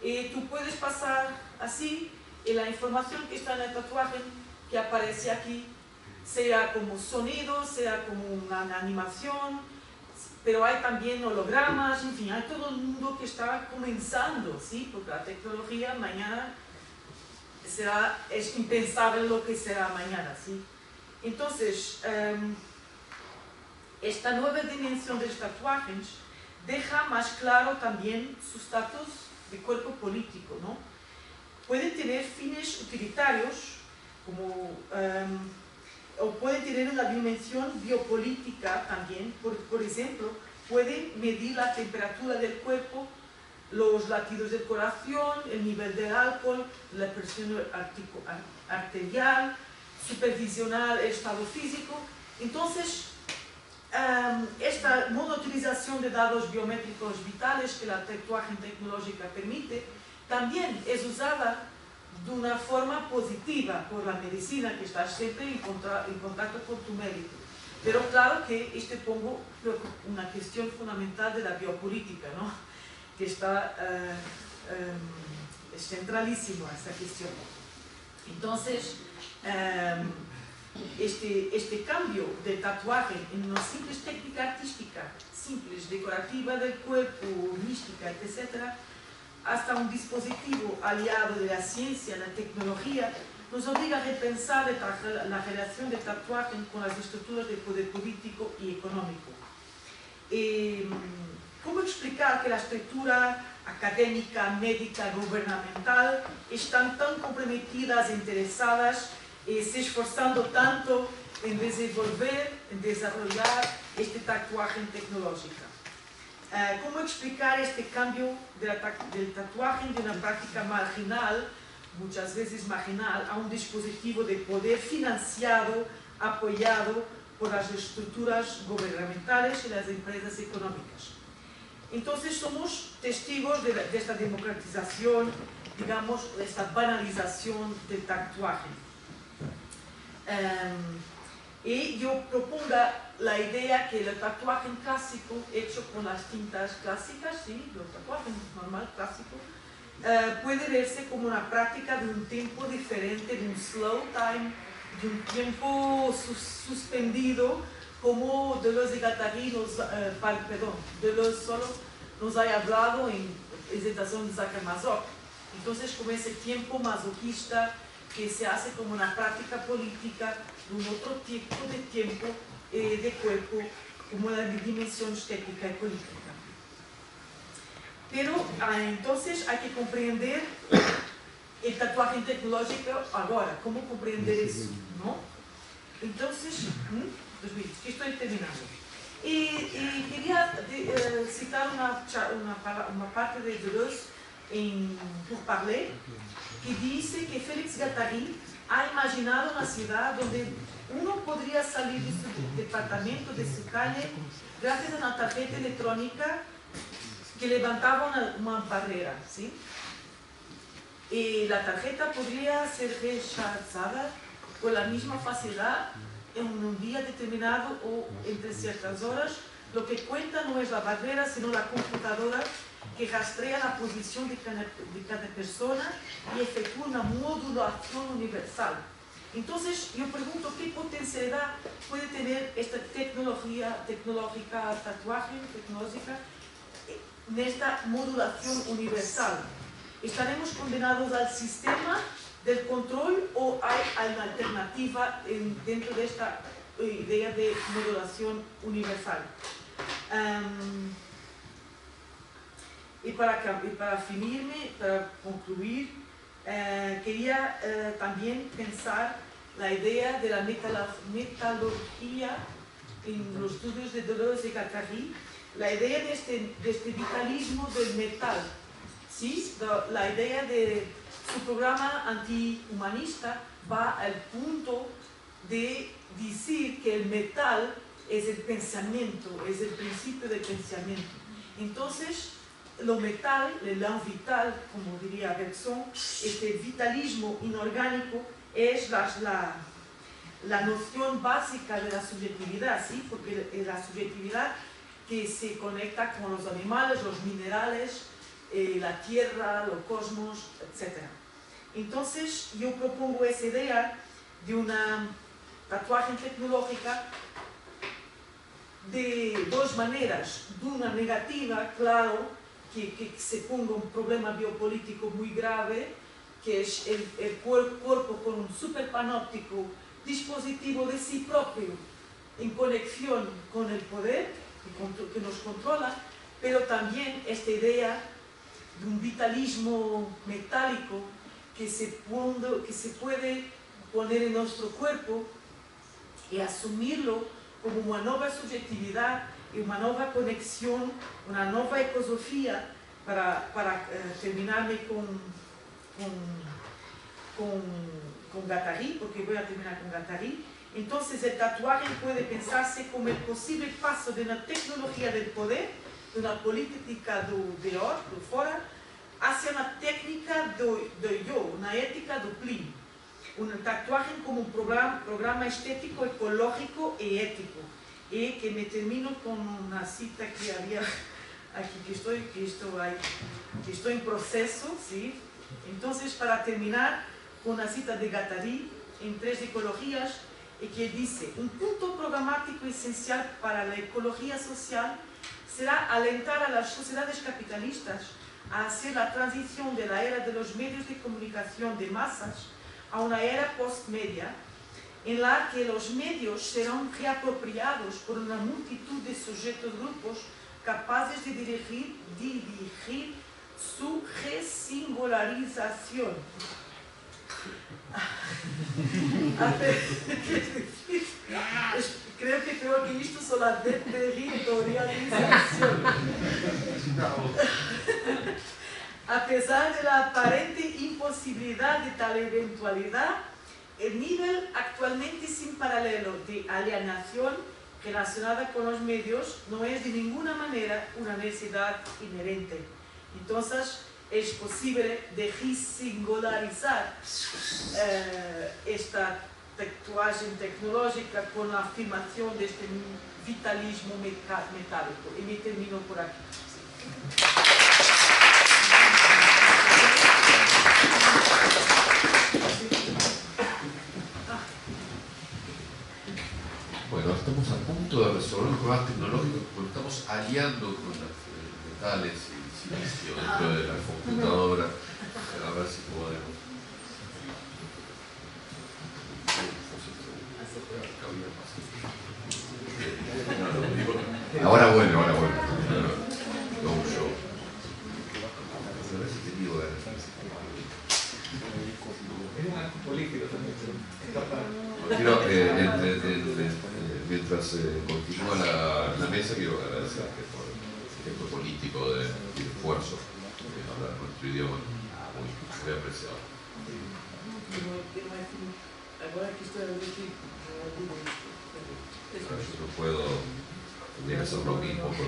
y tú puedes pasar así, y la información que está en el tatuaje, que aparece aquí, sea como sonido, sea como una animación, pero hay también hologramas, en fin, hay todo el mundo que está comenzando, ¿sí? Porque la tecnología mañana es impensable lo que será mañana, ¿sí? Entonces, esta nueva dimensión de los tatuajes deja más claro también su estatus de cuerpo político, ¿no? Pueden tener fines utilitarios, o pueden tener una dimensión biopolítica también. Por ejemplo, pueden medir la temperatura del cuerpo, los latidos del corazón, el nivel del alcohol, la presión arterial, supervisionar el estado físico. Entonces, esta monoutilización de datos biométricos vitales que la tatuaje tecnológica permite, también es usada de una forma positiva por la medicina, que está siempre en contacto con tu médico. Pero claro que pongo una cuestión fundamental de la biopolítica, ¿no? Que está centralísima esta cuestión. Entonces, este cambio de tatuaje en una simple técnica artística, simples, decorativa del cuerpo, mística, etc., hasta un dispositivo aliado de la ciencia, la tecnología, nos obliga a repensar la relación del tatuaje con las estructuras de poder político y económico. ¿Cómo explicar que la estructura académica, médica, gubernamental están tan comprometidas, interesadas, se esforzando tanto en desenvolver, en desarrollar este tatuaje tecnológico? ¿Cómo explicar este cambio del tatuaje de una práctica marginal, muchas veces marginal, a un dispositivo de poder financiado, apoyado por las estructuras gubernamentales y las empresas económicas? Entonces somos testigos de esta democratización, digamos, de esta banalización del tatuaje. Y yo propongo la idea que el tatuaje clásico, hecho con las tintas clásicas, sí, el tatuaje normal clásico, puede verse como una práctica de un tiempo diferente, de un slow time, de un tiempo suspendido, como Deleuze y Guattari solo nos ha hablado en presentación de Sacher-Masoch. Entonces, como ese tiempo masoquista que se hace como una práctica política de un otro tipo de tiempo de cuerpo, como la dimensión estética y política. Pero entonces hay que comprender el tatuaje tecnológico ahora, ¿cómo comprender eso? ¿No? Entonces, que estoy terminando. Y quería citar una parte de Deleuze en Pour Parler, que dice que Félix Guattari ha imaginado una ciudad donde uno podría salir de su departamento, de su calle, gracias a una tarjeta electrónica que levantaba una barrera, ¿sí? Y la tarjeta podría ser rechazada con la misma facilidad en un día determinado o entre ciertas horas. Lo que cuenta no es la barrera, sino la computadora que rastrea la posición de cada persona y efectúa una modulación universal. Entonces, yo pregunto qué potencialidad puede tener esta tecnología tecnológica, tatuaje tecnológica, en esta modulación universal. ¿Estaremos condenados al sistema del control o hay una alternativa dentro de esta idea de modulación universal? Y para finirme, para concluir, quería también pensar la idea de la metalurgia en los estudios de Deleuze y Guattari, la idea de este vitalismo del metal, ¿sí? La idea de su programa antihumanista va al punto de decir que el metal es el pensamiento, es el principio del pensamiento. Entonces, lo metal, el élan vital, como diría Bergson, este vitalismo inorgánico es la noción básica de la subjetividad, ¿sí? Porque es la subjetividad que se conecta con los animales, los minerales, la tierra, los cosmos, etc. Entonces, yo propongo esa idea de una tatuaje tecnológica de dos maneras. De una negativa, claro, que se ponga un problema biopolítico muy grave, que es el cuerpo con un superpanóptico dispositivo de sí propio en conexión con el poder que nos controla, pero también esta idea de un vitalismo metálico que se puede poner en nuestro cuerpo y asumirlo como una nueva subjetividad y una nueva conexión, una nueva ecosofía para terminarme con Guattari, porque voy a terminar con Guattari. Entonces el tatuaje puede pensarse como el posible paso de una tecnología del poder, de una política de fora, hacia una técnica de yo, una ética do plin. Un tatuaje como un programa estético, ecológico y ético. Y que me termino con una cita que había aquí, que estoy en proceso, ¿sí? Entonces, para terminar, con una cita de Guattari en 3 ecologías, que dice: un punto programático esencial para la ecología social será alentar a las sociedades capitalistas a hacer la transición de la era de los medios de comunicación de masas a una era postmedia, en la que los medios serán reapropiados por una multitud de sujetos grupos capaces de dirigir su resingularización. Creo que esto es la deterritorialización. A pesar de la aparente imposibilidad de tal eventualidad, el nivel actualmente sin paralelo de alienación relacionada con los medios no es de ninguna manera una necesidad inherente. Entonces, es posible de singularizar esta tatuagem tecnológica con la afirmación de este vitalismo metálico. Y me termino por aquí. Bueno, estamos a punto de resolver los problemas tecnológicos porque estamos aliando con los metales y silicio dentro de la computadora. A ver si podemos. Ahora vuelve. No, yo. A ver si te digo mientras continúa la mesa, quiero agradecer por el tiempo político de esfuerzo de hablar nuestro idioma, muy apreciado. Yo no puedo, tendría que hacer lo mismo por tu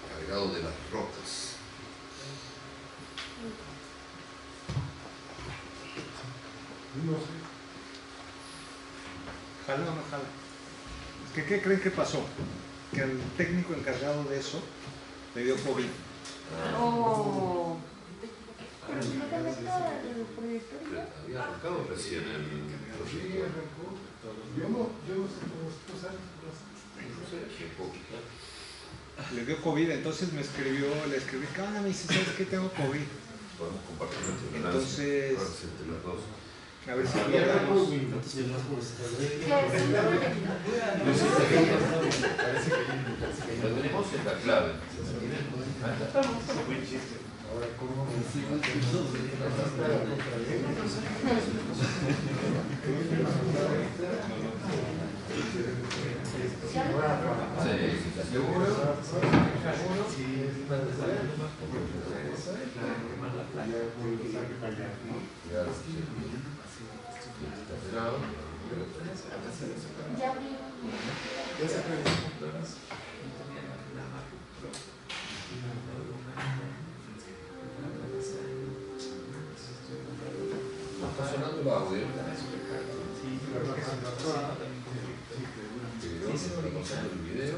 cargado de las rocas. ¿Jala o no jala? ¿Qué creen que pasó? Que el técnico encargado de eso le dio COVID. Oh. Pero si no te meto el proyector. Había arrancado recién el proyector. Yo no sé cómo sabes. Le dio COVID, entonces le escribí, me dice, ¿sabes qué? Tengo COVID. Podemos compartir entre entonces, las dos. A ver si logramos. Lo tenemos en la clave. Ahora, ¿cómo Sí, seguro. Ya abrí. Está sonando el audio. Está pasando el video.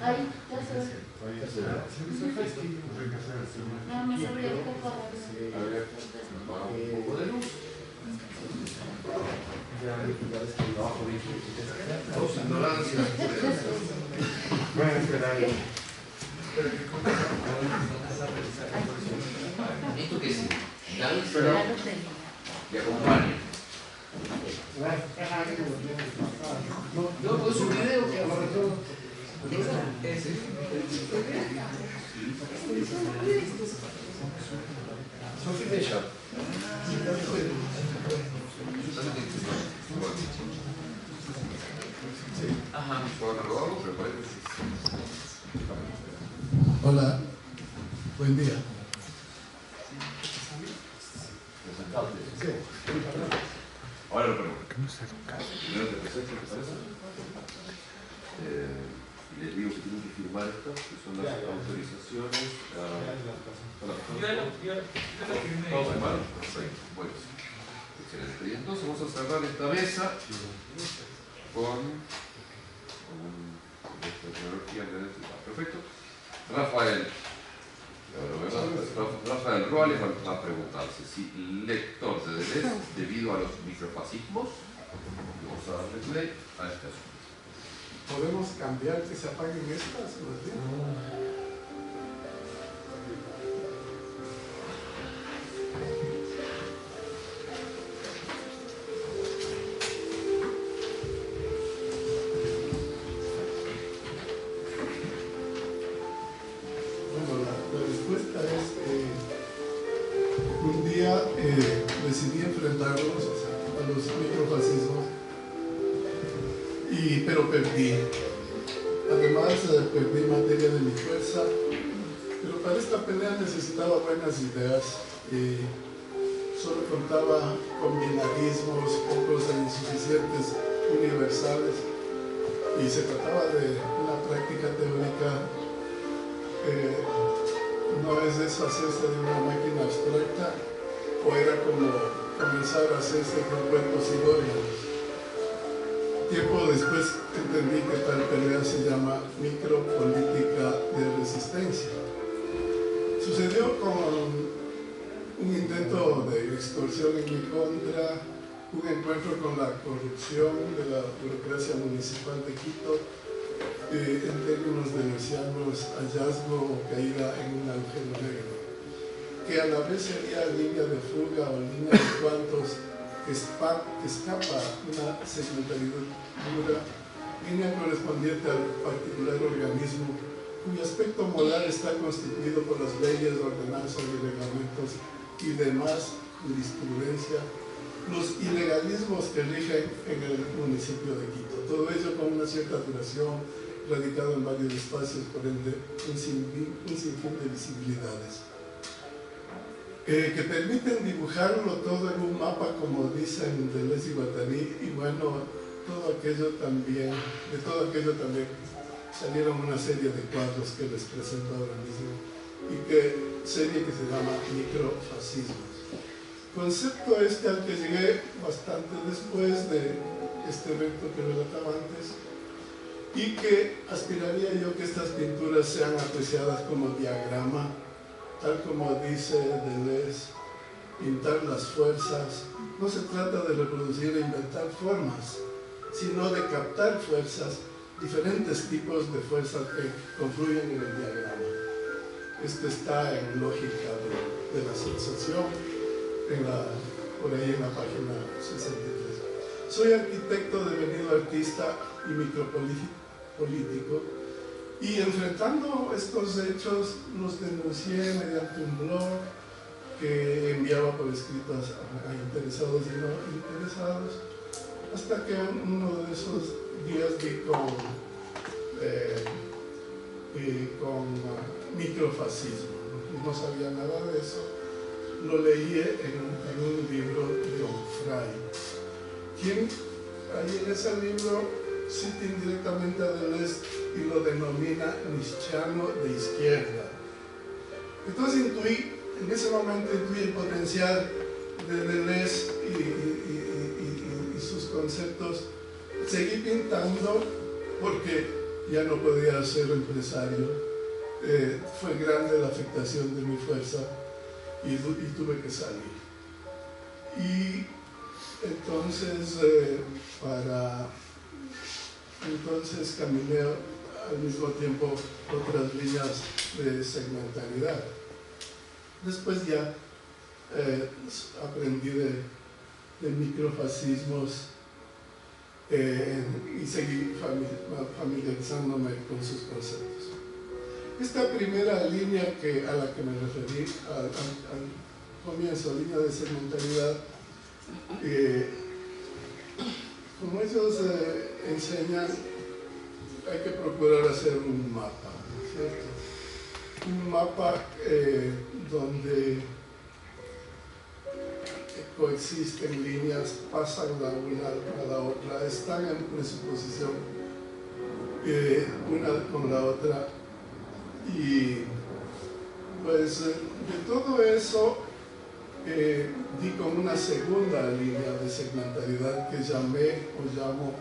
Ahí, ya se ve. Nada más abrí el coco. Un poco de luz. Dos ignorancias. Bueno, esperar. ¿Esto qué es? Danza Pero y acompaña. No, pues es un video que apareció. Sophie Bella. Ajá. ¿Puedo cargarlo? Pero parece que sí. Hola, buen día. Ahora lo pregunto. Primero te presento, ¿te parece? Les digo que tienen que firmar esto, que son las autorizaciones. Todo firmado. Perfecto. Bueno, excelente. Y entonces vamos a cerrar esta mesa con esta tecnología. Perfecto. Rafael Roales va a preguntarse si lector de Deleuze debido a los microfascismos. Vamos a darle play a este asunto. ¿Podemos cambiar que se apaguen estas? Bueno, la respuesta es que un día decidí enfrentarlos a los microfascismos, pero perdí. Además, perdí materia de mi fuerza Pero para esta pelea necesitaba buenas ideas. Solo contaba con binarismos, pocos e insuficientes universales, y se trataba de una práctica teórica. No es deshacerse de una máquina abstracta, o era como comenzar a hacerse con cuentos idóneos. Tiempo después entendí que tal pelea se llama micropolítica de resistencia. Sucedió con un intento de extorsión en mi contra, un encuentro con la corrupción de la burocracia municipal de Quito, en términos deleuzianos, hallazgo o caída en un agujero negro, que a la vez sería línea de fuga o línea de cuantos que escapa una segmentaridad dura, línea correspondiente al particular organismo cuyo aspecto moral está constituido por las leyes, ordenanzas y reglamentos y demás jurisprudencia, los ilegalismos que rigen en el municipio de Quito. Todo ello con una cierta duración, radicado en varios espacios, por ende un sinfín de visibilidades, que permiten dibujarlo todo en un mapa, como dicen Deleuze y Guattari, y bueno, de todo aquello también salieron una serie de cuadros que les presento ahora mismo, y serie que se llama Microfascismos. Concepto este al que llegué bastante después de este evento que relataba antes, y que aspiraría yo que estas pinturas sean apreciadas como diagrama, tal como dice Deleuze, pintar las fuerzas. No se trata de reproducir e inventar formas, sino de captar fuerzas, diferentes tipos de fuerzas que confluyen en el diagrama. Esto está en lógica de la sensación, por ahí en la página 63. Soy arquitecto, devenido artista y micropolítico, y enfrentando estos hechos los denuncié mediante un blog que enviaba por escrito a interesados y no interesados, hasta que uno de esos días di con microfascismo. No sabía nada de eso. Lo leí en un libro de Onfray, quien ahí en ese libro cita indirectamente a Deleuze y lo denomina nietzscheano de izquierda. Entonces en ese momento intuí el potencial de Deleuze y sus conceptos. Seguí pintando porque ya no podía ser empresario. Fue grande la afectación de mi fuerza y tuve que salir. Y entonces, entonces caminé al mismo tiempo otras líneas de segmentalidad. Después ya aprendí de microfascismos y seguí familiarizándome con sus conceptos. Esta primera línea a la que me referí al comienzo, línea de segmentalidad, como ellos enseñan, hay que procurar hacer un mapa, ¿cierto? Un mapa donde coexisten líneas, pasan la una a la otra, están en presuposición una con la otra, y pues de todo eso di con una segunda línea de segmentalidad que llamo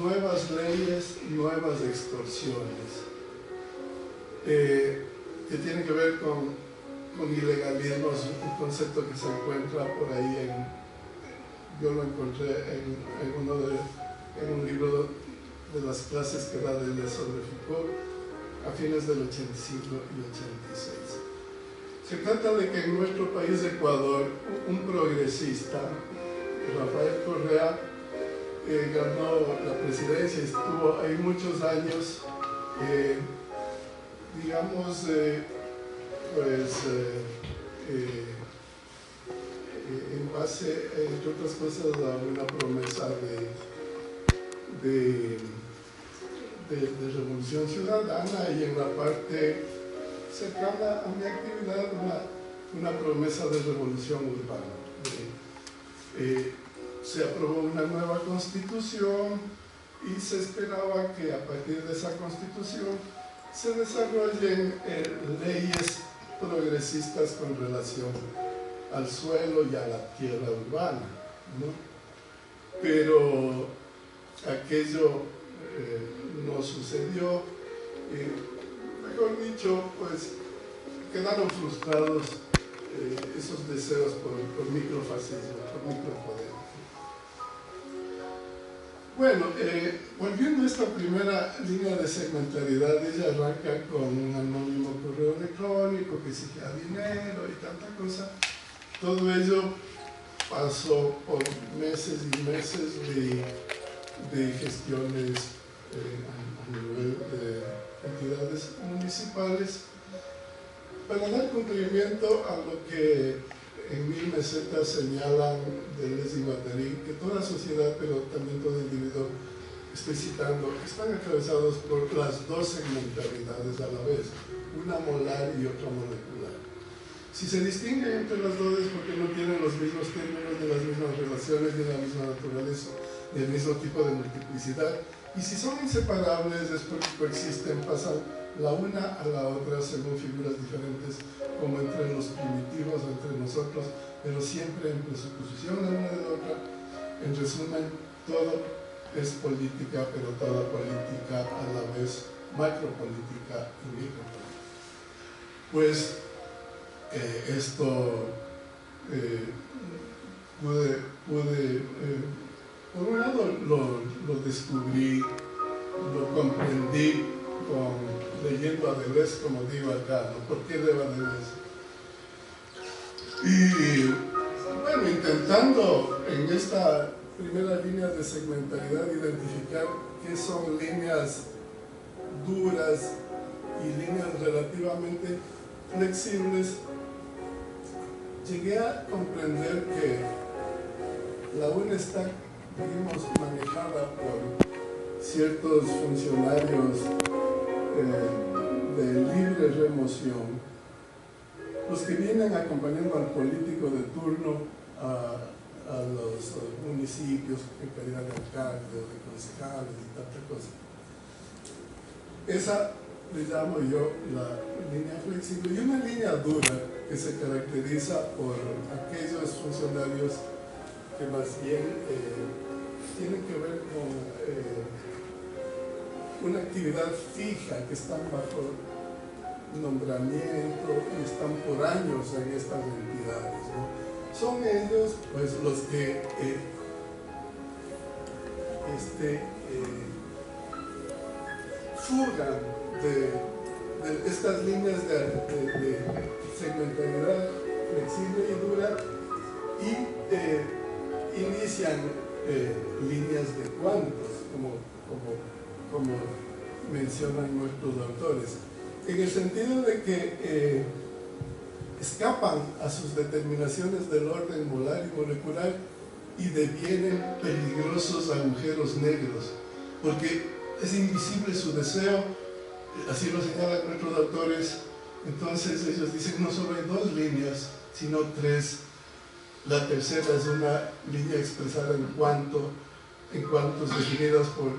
nuevas leyes, nuevas extorsiones, que tienen que ver con ilegalismos, un concepto que se encuentra por ahí yo lo encontré en un libro de las clases que da Deleuze sobre Foucault a fines del 85 y 86. Se trata de que en nuestro país, Ecuador, un progresista, Rafael Correa, ganó la presidencia y estuvo ahí muchos años, digamos, en base, entre otras cosas, a una promesa de revolución ciudadana, y en la parte cercana a mi actividad una promesa de revolución urbana. Se aprobó una nueva constitución y se esperaba que a partir de esa constitución se desarrollen leyes progresistas con relación al suelo y a la tierra urbana, ¿no? Pero aquello no sucedió, mejor dicho, pues quedaron frustrados esos deseos por microfascismo, por micropoder. Bueno, volviendo a esta primera línea de segmentariedad, ella arranca con un anónimo correo electrónico que exigía dinero y tanta cosa. Todo ello pasó por meses y meses de gestiones a nivel de entidades municipales para dar cumplimiento a lo que en 1000 mesetas señalan Deleuze y Guattari, que toda sociedad, pero también todo individuo, estoy citando, están atravesados por las dos segmentariedades a la vez, una molar y otra molecular. Si se distinguen entre las dos es porque no tienen los mismos términos, ni las mismas relaciones, ni la misma naturaleza, ni el mismo tipo de multiplicidad. Y si son inseparables es porque coexisten, pasan la una a la otra según figuras diferentes, como entre los primitivos o entre nosotros, pero siempre en presuposición la una de la otra. En resumen, todo es política, pero toda política a la vez macropolítica y micropolítica. Pues esto pude por un lado lo descubrí, lo comprendí leyendo a Deleuze, como digo acá, ¿no? ¿Por qué leo a Deleuze? Y bueno, intentando en esta primera línea de segmentariedad identificar qué son líneas duras y líneas relativamente flexibles, llegué a comprender que la una está, digamos, manejada por ciertos funcionarios de libre remoción, los que vienen acompañando al político de turno a los municipios en calidad de alcalde o de concejales y tanta cosa. Esa le llamo yo la línea flexible, y una línea dura que se caracteriza por aquellos funcionarios que más bien tienen que ver con una actividad fija, que están bajo nombramiento y están por años en estas entidades, ¿no? Son ellos pues los que fugan de estas líneas de segmentariedad flexible y dura y inician líneas de cuantos, como mencionan nuestros autores, en el sentido de que escapan a sus determinaciones del orden molar y molecular y devienen peligrosos agujeros negros, porque es invisible su deseo, así lo señalan nuestros autores. Entonces ellos dicen, no solo hay dos líneas, sino tres. La tercera es una línea expresada en cuantos definidas por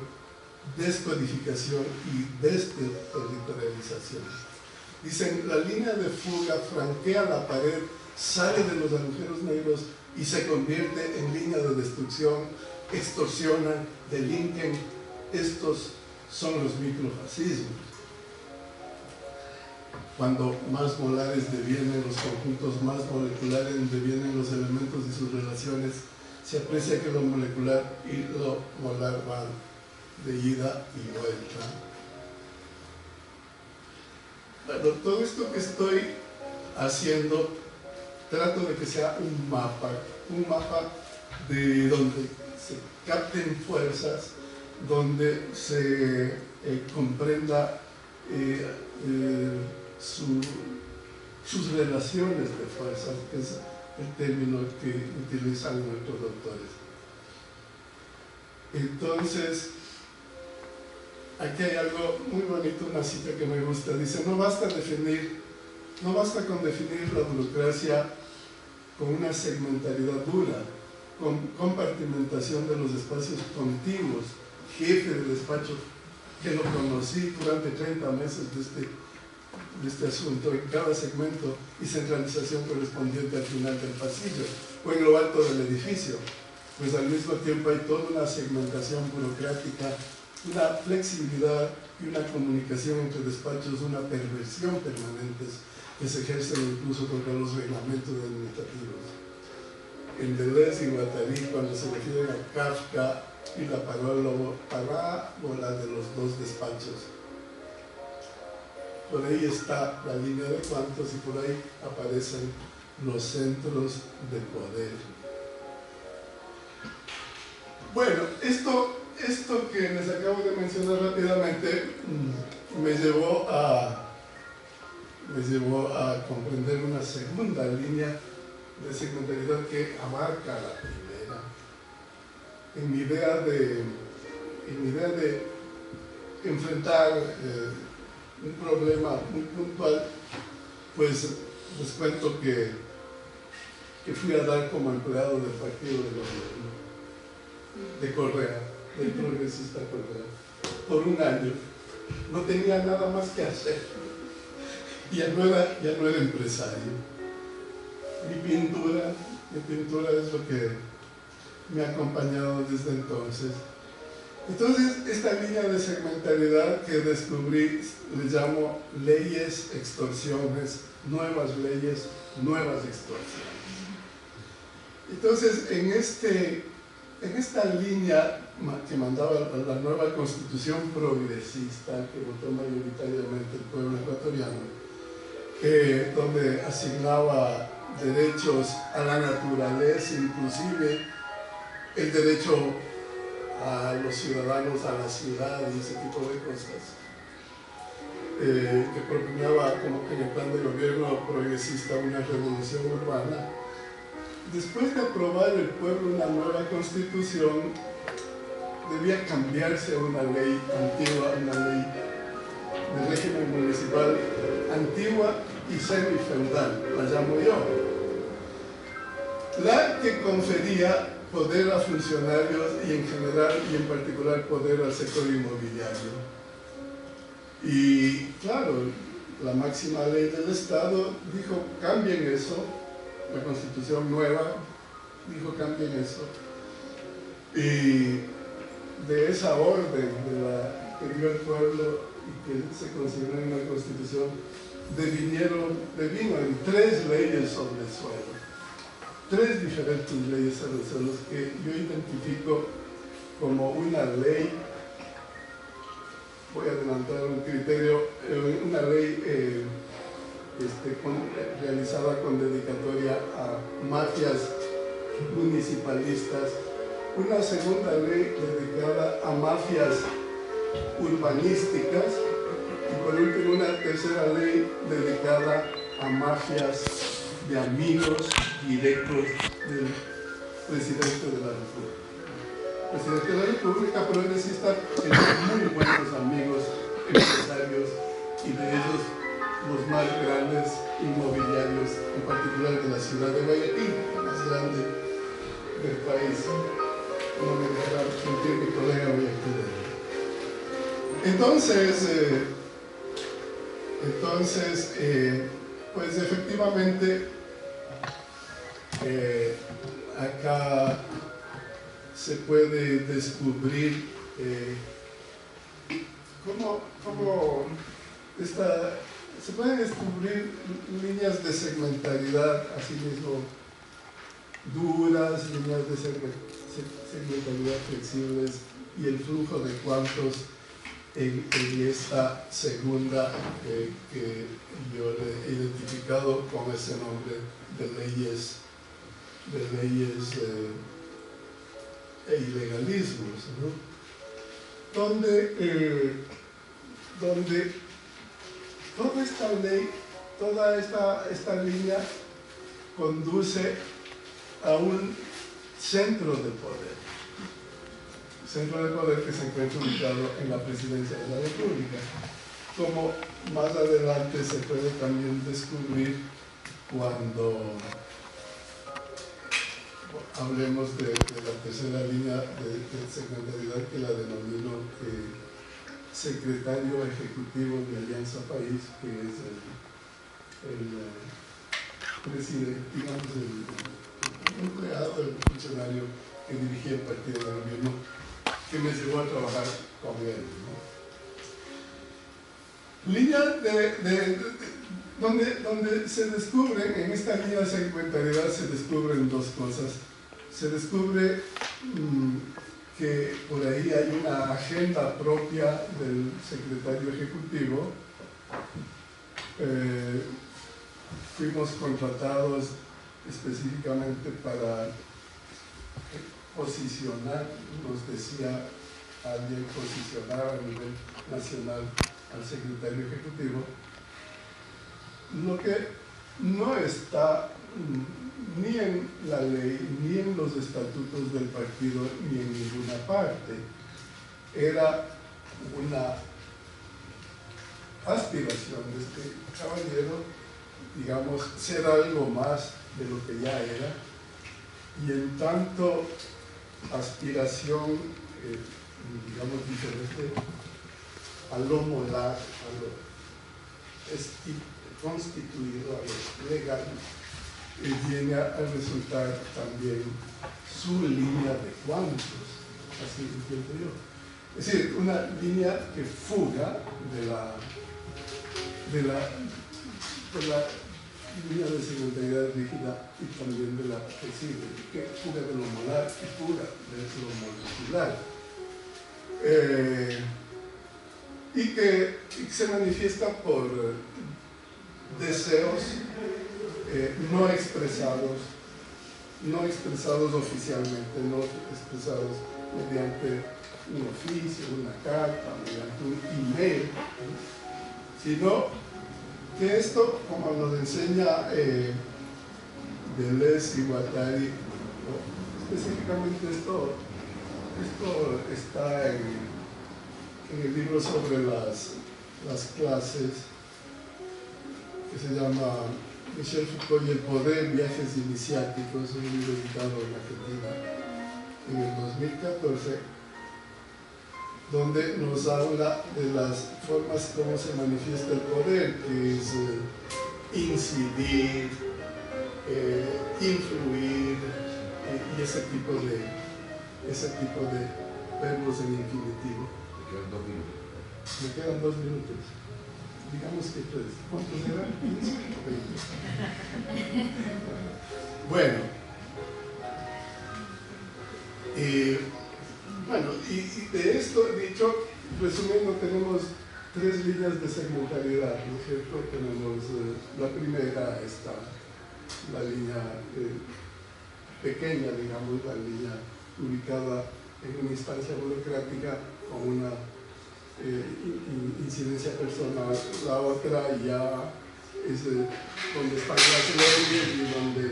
descodificación y desterritorialización. Dicen, la línea de fuga franquea la pared, sale de los agujeros negros y se convierte en línea de destrucción, extorsionan, delinquen. Estos son los microfascismos. Cuando más molares devienen los conjuntos, más moleculares devienen los elementos y sus relaciones, se aprecia que lo molecular y lo molar van de ida y vuelta. Bueno, todo esto que estoy haciendo, trato de que sea un mapa de donde se capten fuerzas, donde se comprenda sus relaciones de fuerzas, que es el término que utilizan nuestros doctores. Entonces, aquí hay algo muy bonito, una cita que me gusta. Dice, no basta definir No basta con definir la burocracia con una segmentalidad dura, con compartimentación de los espacios contiguos, jefe de despacho, que lo conocí durante 30 meses de este asunto, en cada segmento, y centralización correspondiente al final del pasillo o en lo alto del edificio. Pues al mismo tiempo hay toda una segmentación burocrática, una flexibilidad y una comunicación entre despachos, una perversión permanentes que se ejercen incluso contra los reglamentos administrativos. En Deleuze y Guattari, cuando se refieren a Kafka y la parábola de los dos despachos, por ahí está la línea de cuantos y por ahí aparecen los centros de poder. Bueno, esto que les acabo de mencionar rápidamente me llevó a comprender una segunda línea de segmentalidad que abarca la primera. En mi idea de enfrentar un problema muy puntual, pues les cuento que fui a dar como empleado del partido de gobierno de Correa, del progresista Correa, por un año. No tenía nada más que hacer. Ya no era empresario. Mi pintura es lo que me ha acompañado desde entonces. Entonces, esta línea de segmentalidad que descubrí le llamo leyes, extorsiones, nuevas leyes, nuevas extorsiones. Entonces, en esta línea que mandaba la nueva constitución progresista que votó mayoritariamente el pueblo ecuatoriano, donde asignaba derechos a la naturaleza, inclusive el derecho a los ciudadanos a la ciudad y ese tipo de cosas, que propugnaba como en el plan de gobierno progresista una revolución urbana. Después de aprobar el pueblo una nueva constitución, debía cambiarse una ley antigua, una ley de régimen municipal antigua y semifeudal, la llamo yo, la que confería poder a funcionarios y en general y en particular poder al sector inmobiliario. Y claro, la máxima ley del Estado dijo, cambien eso, la constitución nueva dijo, cambien eso. Y de esa orden que dio el pueblo y que se consignó en la constitución, devino en 3 leyes sobre el suelo. 3 diferentes leyes sobre el suelo que yo identifico como una ley, voy a adelantar un criterio, una ley realizada con dedicatoria a mafias municipalistas, una segunda ley dedicada a mafias urbanísticas y por último una tercera ley dedicada a mafias de amigos directos del presidente de la República. El presidente de la República progresista tiene muy buenos amigos empresarios y de ellos los más grandes inmobiliarios, en particular de la ciudad de Guayaquil, la más grande del país. No me dejará mentir mi colega guayaquileno. Entonces, pues efectivamente, acá se puede descubrir se pueden descubrir líneas de segmentalidad, asimismo duras, líneas de segmentalidad flexibles y el flujo de cuantos en esta segunda que yo le he identificado con ese nombre de leyes e ilegalismos, ¿no? Donde toda esta ley, toda esta línea conduce a un centro de poder que se encuentra ubicado en la presidencia de la República. como más adelante se puede también descubrir cuando hablemos de la tercera línea de secretariedad, que la denomino secretario ejecutivo de Alianza País, que es el presidente, digamos, el empleado, el funcionario que dirigía el partido de gobierno, que me llevó a trabajar con él, ¿no? Línea donde se descubren, en esta línea de secretariedad se descubren dos cosas. Se descubre que por ahí hay una agenda propia del secretario ejecutivo. Fuimos contratados específicamente para posicionar, nos decía alguien, posicionar a nivel nacional al secretario ejecutivo, lo que no está ni en la ley, ni en los estatutos del partido, ni en ninguna parte. Era una aspiración de este caballero, digamos, ser algo más de lo que ya era, y en tanto aspiración, digamos, diferente a lo moral, a lo constituido, a lo legal, viene a resultar también su línea de cuantos, así entiendo yo. Es decir, una línea que fuga de la línea de secretaridad rígida y también de la flexible, que fuga de lo moral y fuga de lo molecular. Y que se manifiesta por deseos no expresados oficialmente, no expresados mediante un oficio, una carta, mediante un email, sino que esto, como nos enseña Deleuze y Guattari, específicamente esto está en el libro sobre las clases, que se llama Michel Foucault y el poder, viajes iniciáticos, un libro editado en Argentina en el 2014, donde nos habla de las formas como se manifiesta el poder, que es incidir, influir, y ese tipo de verbos en infinitivo. Me quedan 2 minutos. Me quedan 2 minutos. Digamos que 3. ¿Cuántos eran? 15 o 20. Bueno. Y de esto dicho, resumiendo, tenemos 3 líneas de secretariedad, ¿no es cierto? Tenemos la primera, está la línea pequeña, digamos, la línea ubicada en una instancia burocrática con una incidencia personal. La otra ya es donde están las leyes y donde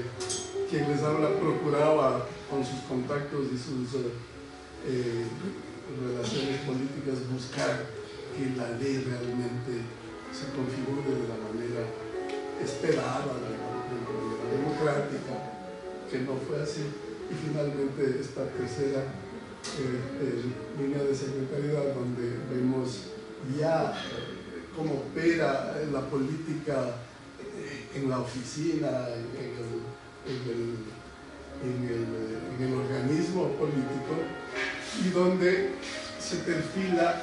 quien les habla procuraba con sus contactos y sus relaciones políticas buscar que la ley realmente se configure de la manera esperada, de la manera democrática, que no fue así. Y finalmente esta tercera línea de secretariedad, donde vemos ya cómo opera la política en la oficina, en el organismo político, y donde se perfila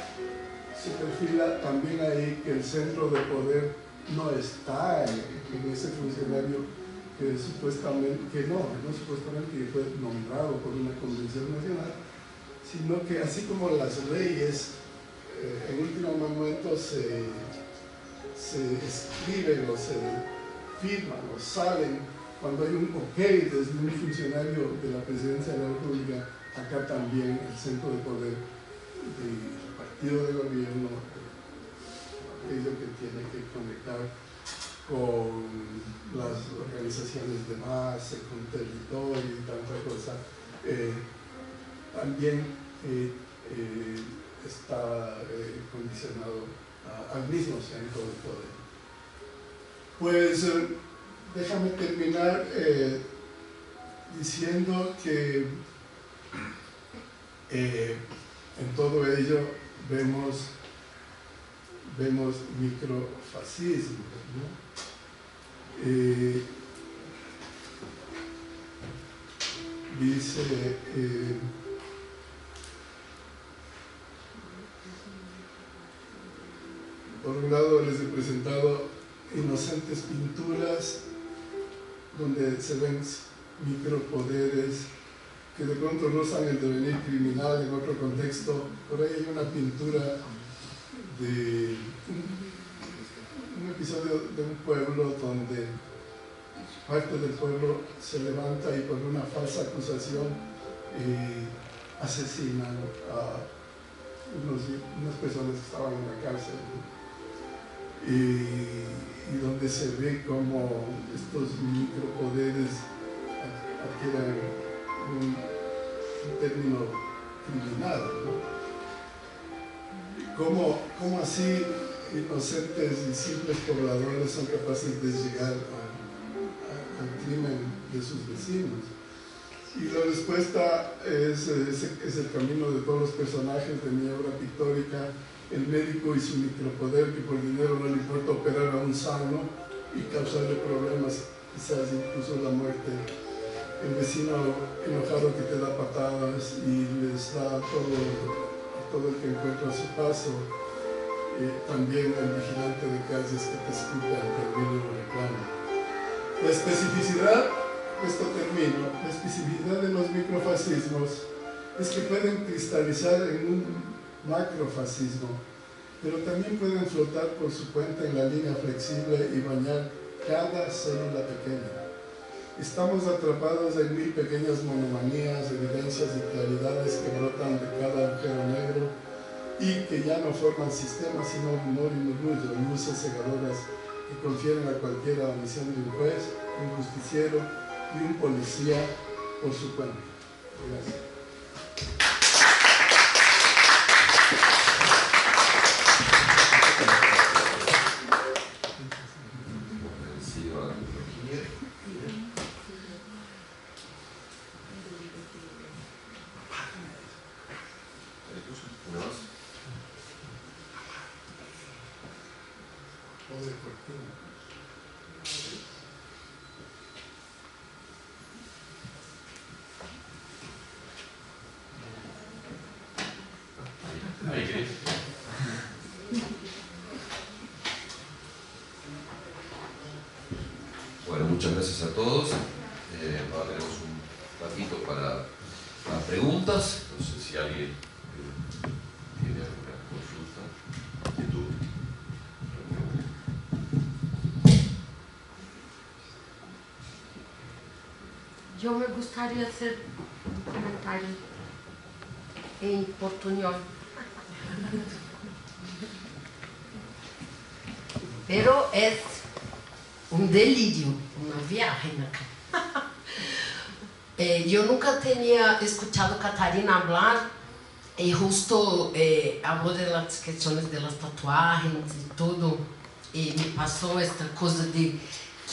también ahí que el centro de poder no está en ese funcionario que supuestamente, que fue nombrado por una convención nacional, sino que así como las leyes en último momento se escriben o se firman o salen cuando hay un ok desde un funcionario de la Presidencia de la República, acá también el centro de poder del partido de gobierno, aquello que tiene que conectar con las organizaciones de base, con territorio y tanta cosa, también está condicionado al mismo centro de poder. Pues déjame terminar diciendo que en todo ello vemos microfascismo, ¿no? Dice, por un lado les he presentado inocentes pinturas donde se ven micropoderes que de pronto rozan el devenir criminal en otro contexto. Por ahí hay una pintura de un episodio de un pueblo donde parte del pueblo se levanta y por una falsa acusación asesinan a unas personas que estaban en la cárcel, y donde se ve como estos micropoderes adquieren un término criminal, ¿no? ¿Cómo así inocentes y simples pobladores son capaces de llegar al crimen de sus vecinos? Y la respuesta es el camino de todos los personajes de mi obra pictórica: el médico y su micropoder, que por dinero no le importa operar a un sano y causarle problemas, quizás incluso la muerte. El vecino enojado que te da patadas y les da todo el que encuentra a su paso. También el vigilante de calles que te escucha ante el mínimo reclamo. La especificidad, esto termino, la especificidad de los microfascismos es que pueden cristalizar en un macrofascismo, pero también pueden flotar por su cuenta en la línea flexible y bañar cada célula pequeña. Estamos atrapados en 1000 pequeñas monomanías, evidencias y claridades que brotan de cada agujero negro y que ya no forman sistemas sino rumor y murmullo, luces cegadoras que confieren a cualquiera la misión de un juez, un justiciero y un policía por su cuenta. Gracias. Bueno, muchas gracias a todos. Ahora tenemos un ratito para preguntas. No sé si alguien tiene alguna consulta, inquietud. Yo me gustaría hacer un comentario en portuñol. Pero es un delirio, una viaje acá. Yo nunca tenía escuchado a Catarina hablar y justo habló de las cuestiones de las tatuajes y todo, y me pasó esta cosa de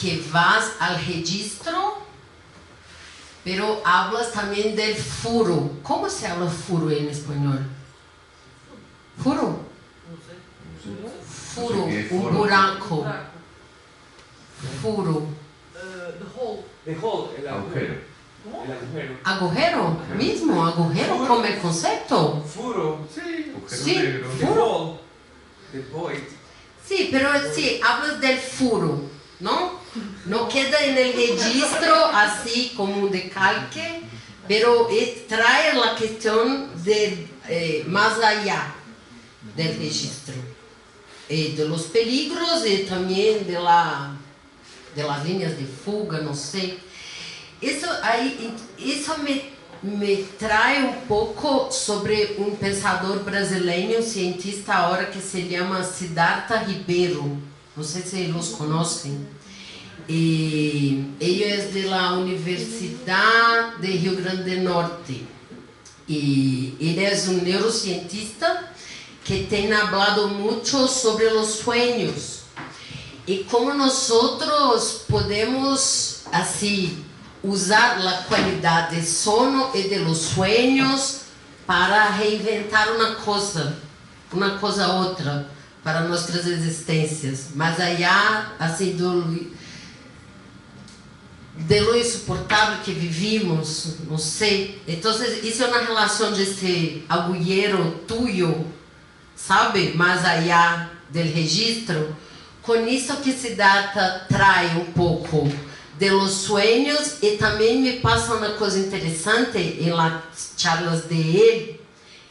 que vas al registro, pero hablas también del furo. ¿Cómo se habla furo en español? ¿Furo? Furo, un buraco. Furo. The hole. El agujero. ¿Cómo? El agujero. Agujero, mismo, agujero como el concepto. Furo. Sí. Sí, Negro. furo. The void. Sí, pero sí, hablas del furo, ¿no? No queda en el registro así como un decalque, pero trae la cuestión de más allá del registro. De los peligros y también de las líneas de fuga, no sé. Eso me trae un poco sobre un pensador brasileño, un cientista ahora que se llama Siddhartha Ribeiro. No sé si los conocen. Ella es de la Universidad de Rio Grande do Norte. Y él es un neurocientista que tiene hablado mucho sobre los sueños y cómo nosotros podemos así usar la cualidad de sono y de los sueños para reinventar una cosa otra para nuestras existencias, más allá así de lo insuportável que vivimos, não sei. Então, isso é uma relação desse agulheiro tuyo, sabe? Mais allá del registro. Com isso que Siddhartha traz um pouco de los sueños e também me passa uma coisa interessante em las charlas de ele,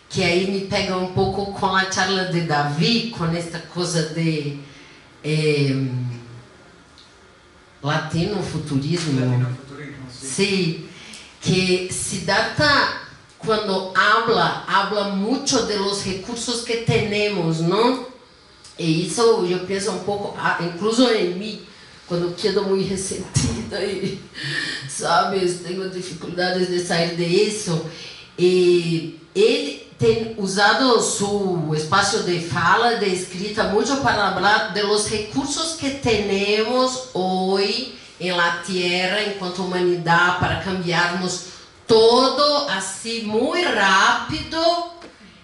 que aí me pega um pouco com a charla de Davi, com esta coisa de latinofuturismo, sí, que Siddhartha cuando habla mucho de los recursos que tenemos, ¿no? Y eso yo pienso un poco, incluso en mí, cuando quedo muy resentida y, sabes, tengo dificultades de salir de eso. Y él tem usado su espacio de fala, de escrita, mucho para hablar de los recursos que tenemos hoy en la Tierra, en cuanto a humanidad, para cambiarnos todo así muy rápido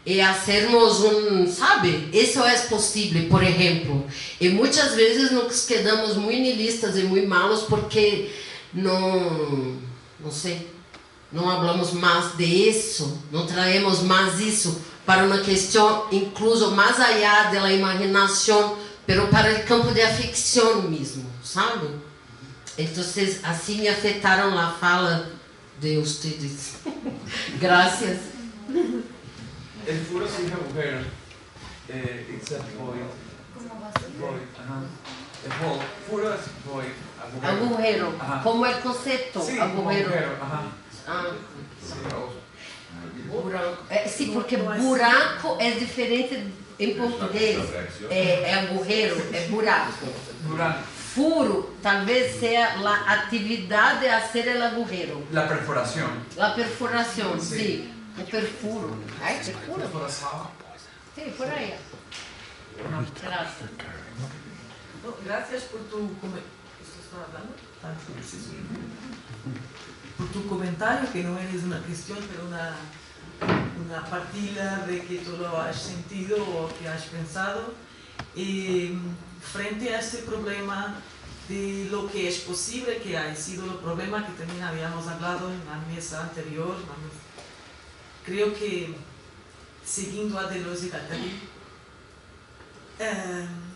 y hacernos sabe, eso es posible, por ejemplo. Y muchas veces nos quedamos muy nihilistas y muy malos porque no sé, não hablamos mais de isso, não traemos mais isso para uma questão incluso mais allá de la imaginação, pero para o campo de ficção mesmo, sabe? Então, assim me afetaram a fala de ustedes. Gracias. El furo sin agujero. It's a void. Void. El furo es void. Agujero. Como el concepto. Sí, agujero. Buraco. Sim, porque buraco é diferente em português. É agujero, é buraco. Furo talvez seja a atividade de fazer o agujero. La perforación. La perforación, sí. O perfuro. Ay, perfuro. Sí, por ahí. Gracias. No, gracias por tu ¿Esto está hablando? Por tu comentario, que no es una cuestión, pero una partida de que tú lo has sentido o que has pensado. Frente a este problema de lo que es posible, que ha sido el problema que también habíamos hablado en la mesa anterior, creo que, siguiendo a Deleuze y Guattari,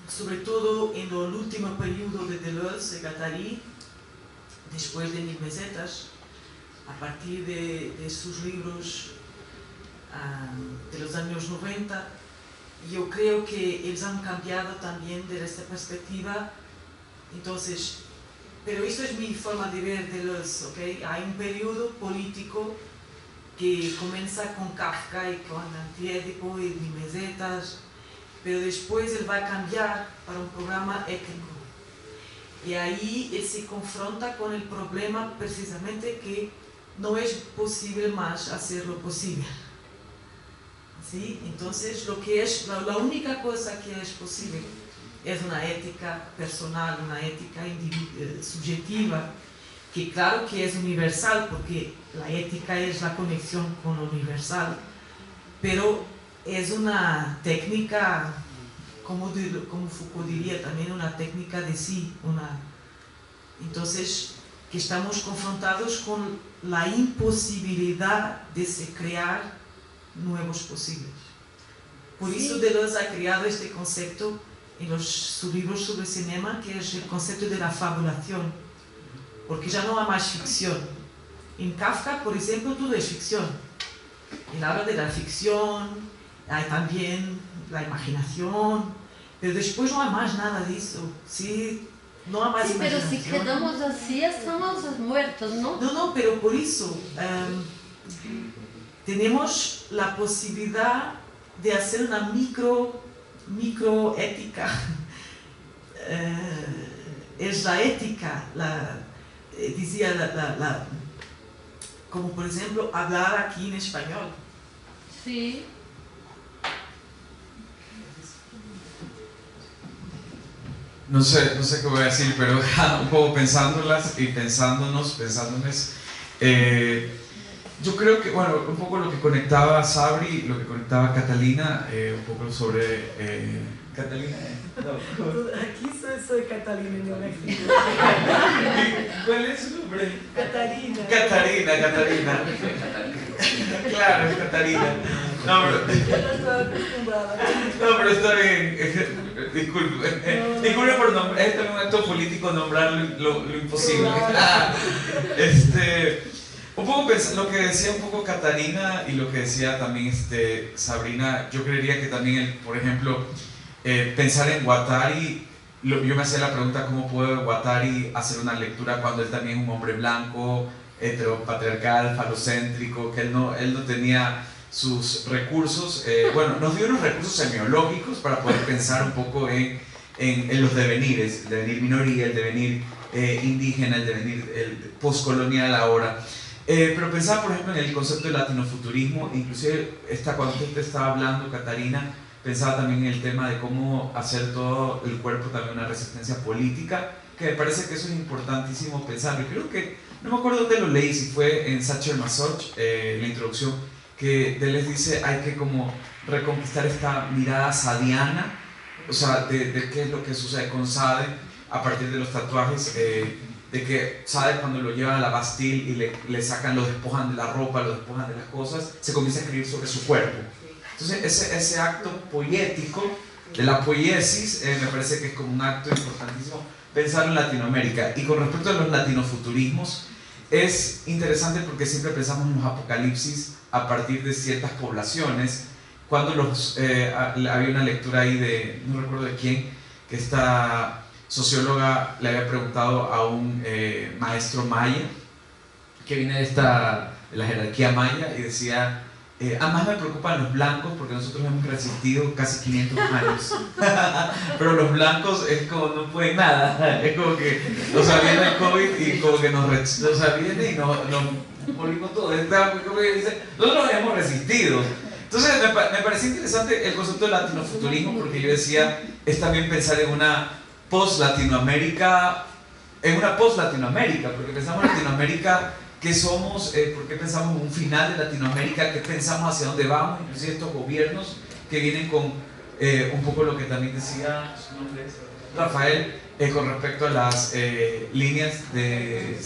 sobre todo en el último periodo de Deleuze y Guattari, después de 1000 mesetas, a partir de sus libros de los años 90, yo creo que ellos han cambiado también de esta perspectiva. Entonces, pero eso es mi forma de ver Deleuze, ¿ok? Hay un periodo político que comienza con Kafka y con Antiédipo y 1000 mesetas, pero después él va a cambiar para un programa ético. Y ahí él se confronta con el problema precisamente que no es posible más hacer lo posible. ¿Sí? Entonces, lo que es, la única cosa que es posible es una ética personal, una ética subjetiva, que claro que es universal, porque la ética es la conexión con lo universal, pero es una técnica, como Foucault diría, también una técnica de sí. Entonces, que estamos confrontados con la imposibilidad de se crear nuevos posibles. Por eso Deleuze ha creado este concepto en sus libros sobre cinema, que es el concepto de la fabulación, porque ya no hay más ficción. En Kafka, por ejemplo, todo es ficción. Él habla de la ficción, hay también la imaginación, pero después no hay más nada de eso. ¿Sí? No hay más imaginación. Pero si quedamos así, estamos muertos, ¿no? No, pero por eso tenemos la posibilidad de hacer una microética. Es la ética, decía como por ejemplo hablar aquí en español. Sí. no sé qué voy a decir, pero un poco pensándolas y pensándonos, yo creo que, bueno, un poco lo que conectaba Sabri, lo que conectaba Catalina, un poco sobre... Catalina, Aquí soy Catalina, no México. ¿Cuál es su nombre? Catarina. Catarina. Claro, es Catarina. No, pero... Yo no estaba acostumbrada. No, pero está bien. Disculpe por nombrar, es también un acto político nombrar lo imposible. Un poco lo que decía un poco Catarina y lo que decía también Sabrina, yo creería que también, por ejemplo, pensar en Guattari, yo me hacía la pregunta cómo puede Guattari hacer una lectura cuando él también es un hombre blanco, heteropatriarcal, falocéntrico, que él no tenía sus recursos, bueno, nos dio unos recursos semiológicos para poder pensar un poco en los devenires, el devenir minoría, el devenir indígena, el devenir el postcolonial ahora. Pero pensaba, por ejemplo, en el concepto de latinofuturismo, inclusive cuando usted estaba hablando, Catarina, pensaba también en el tema de cómo hacer todo el cuerpo también una resistencia política, que me parece que eso es importantísimo pensarlo. Y creo que, no me acuerdo dónde lo leí, si fue en Sacher Masoch, la introducción, que él les dice hay que como reconquistar esta mirada sadiana, o sea, de qué es lo que sucede con Sade a partir de los tatuajes, de que Sade cuando lo llevan a la Bastille y le sacan, lo despojan de la ropa, lo despojan de las cosas, se comienza a escribir sobre su cuerpo. Entonces ese acto poético de la poiesis me parece que es como un acto importantísimo pensar en Latinoamérica. Y con respecto a los latinofuturismos, es interesante porque siempre pensamos en los apocalipsis a partir de ciertas poblaciones. Cuando había una lectura ahí de, no recuerdo de quién, que esta socióloga le había preguntado a un maestro maya que viene de la jerarquía maya y decía, más me preocupan los blancos porque nosotros hemos resistido casi 500 años pero los blancos es como no pueden nada, es como que, o sea, viene el COVID y como que viene y nos morimos todos. Como que dice, nosotros hemos resistido. Entonces me parecía interesante el concepto de latinofuturismo porque yo decía, es también pensar en una post-Latinoamérica, porque pensamos en Latinoamérica, ¿qué somos? ¿Por qué pensamos en un final de Latinoamérica? ¿Qué pensamos hacia dónde vamos? Inclusive estos gobiernos que vienen con un poco lo que también decía su nombre es Rafael, con respecto a las líneas de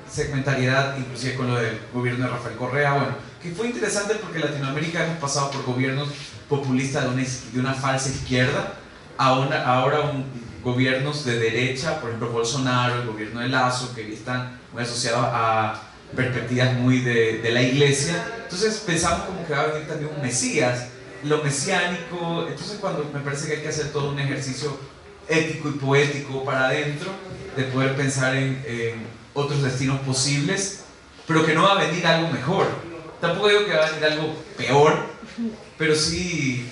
segmentariedad, inclusive con lo del gobierno de Rafael Correa, bueno, que fue interesante porque en Latinoamérica hemos pasado por gobiernos populistas de una falsa izquierda, ahora gobiernos de derecha, por ejemplo Bolsonaro, el gobierno de Lazo, que están muy asociados a perspectivas muy de la iglesia. Entonces pensamos como que va a venir también un Mesías, lo mesiánico. Entonces cuando me parece que hay que hacer todo un ejercicio ético y poético para adentro, de poder pensar en otros destinos posibles, pero que no va a venir algo mejor. Tampoco digo que va a venir algo peor, pero sí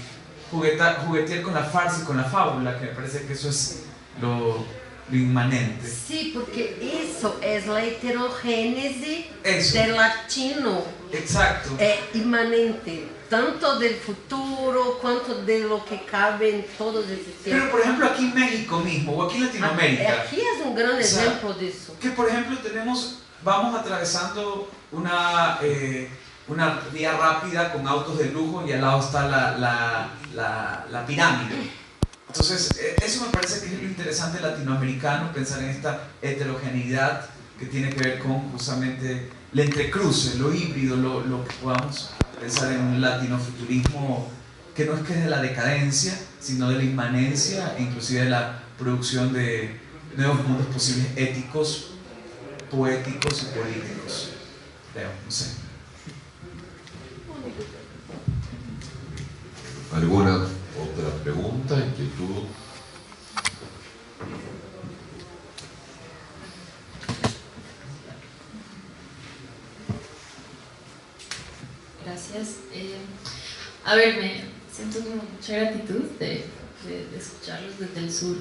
juguetear con la farsa y con la fábula, que me parece que eso es lo inmanente. Sí, porque eso es la heterogénesis del latino. Exacto. Inmanente, tanto del futuro cuanto de lo que cabe en todos esos tiempos. Pero por ejemplo aquí en México mismo, o aquí en Latinoamérica. Aquí es un gran ejemplo de eso. Que por ejemplo vamos atravesando una vía rápida con autos de lujo y al lado está la pirámide. Entonces, eso me parece que es lo interesante latinoamericano, pensar en esta heterogeneidad que tiene que ver con justamente el entrecruce, lo híbrido, lo que podamos pensar en un latinofuturismo que no es que es de la decadencia, sino de la inmanencia, inclusive de la producción de nuevos mundos posibles éticos, poéticos y políticos. Leo, no sé. ¿Alguna otra pregunta, inquietud? Gracias. A ver, me siento mucha gratitud de escucharlos desde el sur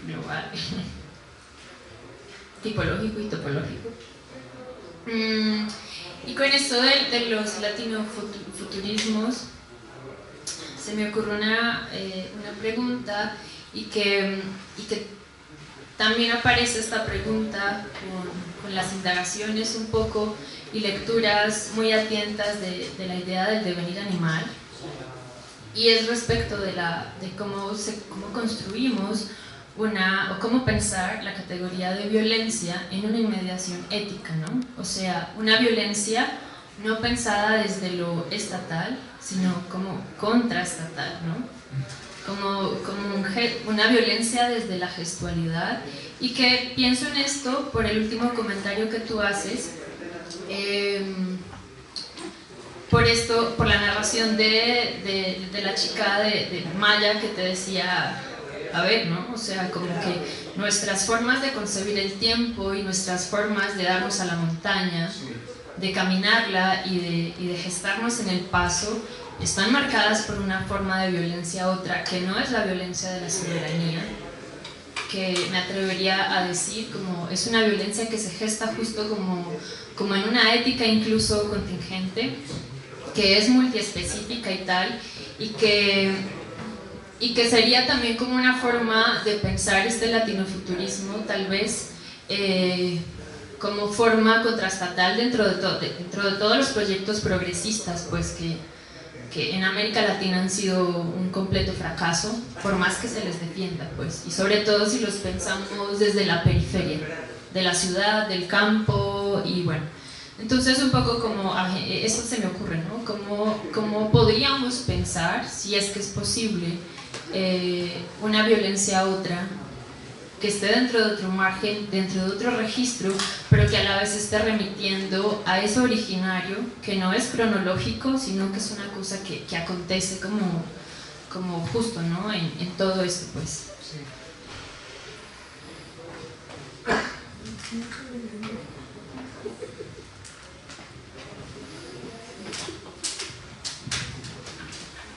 global, tipológico y topológico. Y con esto de los latinofuturismos, se me ocurre una pregunta y que también aparece esta pregunta con las indagaciones un poco y lecturas muy atentas de la idea del devenir animal, y es respecto de cómo construimos o cómo pensar la categoría de violencia en una inmediación ética, ¿no? O sea, una violencia no pensada desde lo estatal, sino como contraestatal, ¿no? Como una violencia desde la gestualidad, y que pienso en esto por el último comentario que tú haces, por la narración de la chica de Maya, que te decía, a ver, ¿no? O sea, como que nuestras formas de concebir el tiempo y nuestras formas de darnos a la montaña, de caminarla y de gestarnos en el paso, están marcadas por una forma de violencia otra, que no es la violencia de la soberanía, que me atrevería a decir como es una violencia que se gesta justo como en una ética incluso contingente, que es multiespecífica y tal, y que sería también como una forma de pensar este latinofuturismo, tal vez como forma contrastatal dentro de todos los proyectos progresistas, pues que en América Latina han sido un completo fracaso, por más que se les defienda, pues, y sobre todo si los pensamos desde la periferia, de la ciudad, del campo, y bueno. Entonces un poco como, eso se me ocurre, ¿no? Como podríamos pensar, si es que es posible, una violencia otra, que esté dentro de otro margen, dentro de otro registro, pero que a la vez esté remitiendo a eso originario, que no es cronológico, sino que es una cosa que acontece como justo, ¿no? En todo esto, pues. Sí.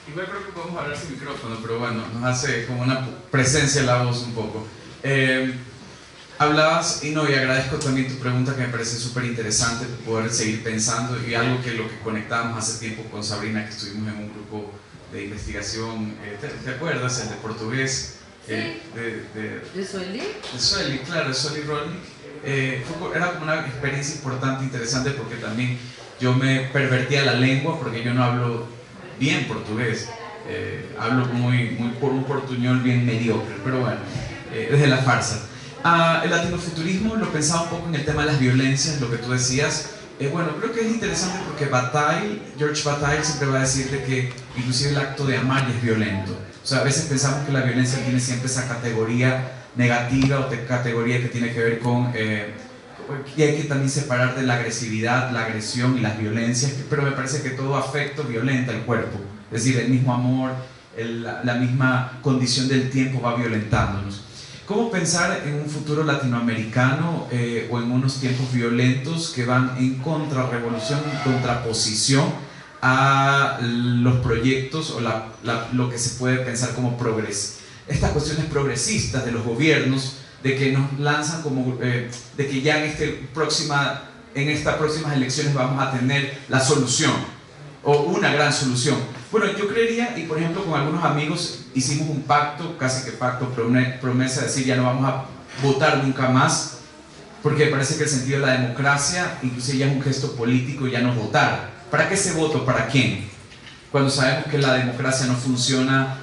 Igual creo que podemos hablar sin micrófono, pero bueno, nos hace como una presencia en la voz un poco. Hablabas, y agradezco también tu pregunta, que me parece súper interesante poder seguir pensando, y algo que lo que conectábamos hace tiempo con Sabrina, que estuvimos en un grupo de investigación, ¿te acuerdas? El de portugués. ¿De Sueli? De Sueli, claro, de Sueli Rolnik. Era como una experiencia importante, interesante, porque también yo me pervertía la lengua, porque yo no hablo bien portugués, hablo muy por un portuñol bien mediocre, pero bueno, desde la farsa. El latinofuturismo lo pensaba un poco en el tema de las violencias, lo que tú decías. Bueno, creo que es interesante porque George Bataille siempre va a decir de que inclusive el acto de amar es violento. O sea, a veces pensamos que la violencia tiene siempre esa categoría negativa o categoría que tiene que ver con... y hay que también separar de la agresividad, la agresión y las violencias, pero me parece que todo afecto violenta el cuerpo. Es decir, el mismo amor, la misma condición del tiempo va violentándonos. ¿Cómo pensar en un futuro latinoamericano o en unos tiempos violentos que van en contrarrevolución, en contraposición a los proyectos o lo que se puede pensar como estas cuestiones progresistas de los gobiernos, de que nos lanzan como de que ya en estas próximas elecciones vamos a tener la solución o una gran solución? Bueno, yo creería, y por ejemplo con algunos amigos hicimos un pacto, casi que pacto, pero una promesa de decir ya no vamos a votar nunca más, porque parece que el sentido de la democracia inclusive ya es un gesto político, ya no votar. ¿Para qué ese voto? ¿Para quién? Cuando sabemos que la democracia no funciona,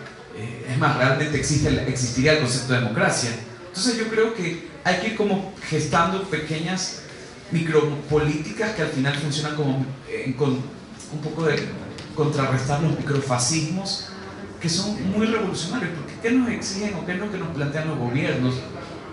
es más, realmente existiría el concepto de democracia. Entonces yo creo que hay que ir como gestando pequeñas micropolíticas que al final funcionan como con un poco de contrarrestar los microfascismos que son muy revolucionarios, porque ¿qué nos exigen o qué es lo que nos plantean los gobiernos?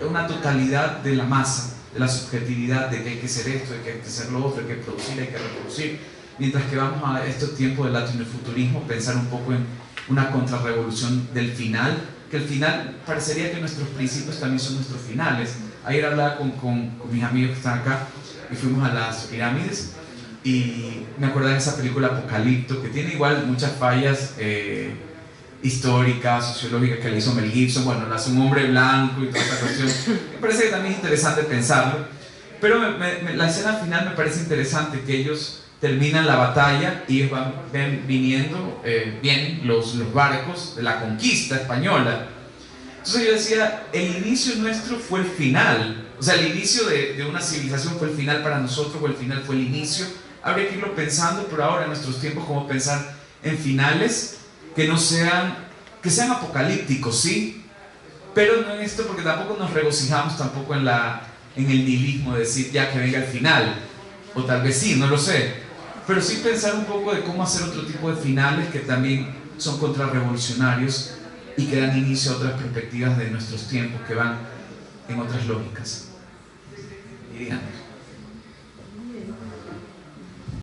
Una totalidad de la masa, de la subjetividad, de que hay que ser esto, de que hay que ser lo otro, hay que producir, hay que reproducir, mientras que vamos a estos tiempos del latinofuturismo pensar un poco en una contrarrevolución del final, que al final parecería que nuestros principios también son nuestros finales. Ayer hablaba con mis amigos que están acá y fuimos a las pirámides, y me acordaba de esa película Apocalipto, que tiene igual muchas fallas históricas, sociológicas, que le hizo Mel Gibson. Bueno, la hace un hombre blanco y toda esta cuestión. Me parece que también es interesante pensarlo, pero la escena final me parece interesante, que ellos terminan la batalla y vienen los barcos de la conquista española, Entonces yo decía, el inicio nuestro fue el final. O sea, el inicio de una civilización fue el final para nosotros, o el final fue el inicio. Habría que irlo pensando, pero ahora en nuestros tiempos, cómo pensar en finales que no sean, que sean apocalípticos, ¿sí? Pero no en esto, porque tampoco nos regocijamos tampoco en el nihilismo de decir ya que venga el final. O tal vez sí, no lo sé. Pero sí pensar un poco de cómo hacer otro tipo de finales que también son contrarrevolucionarios y que dan inicio a otras perspectivas de nuestros tiempos que van en otras lógicas. Diríamos.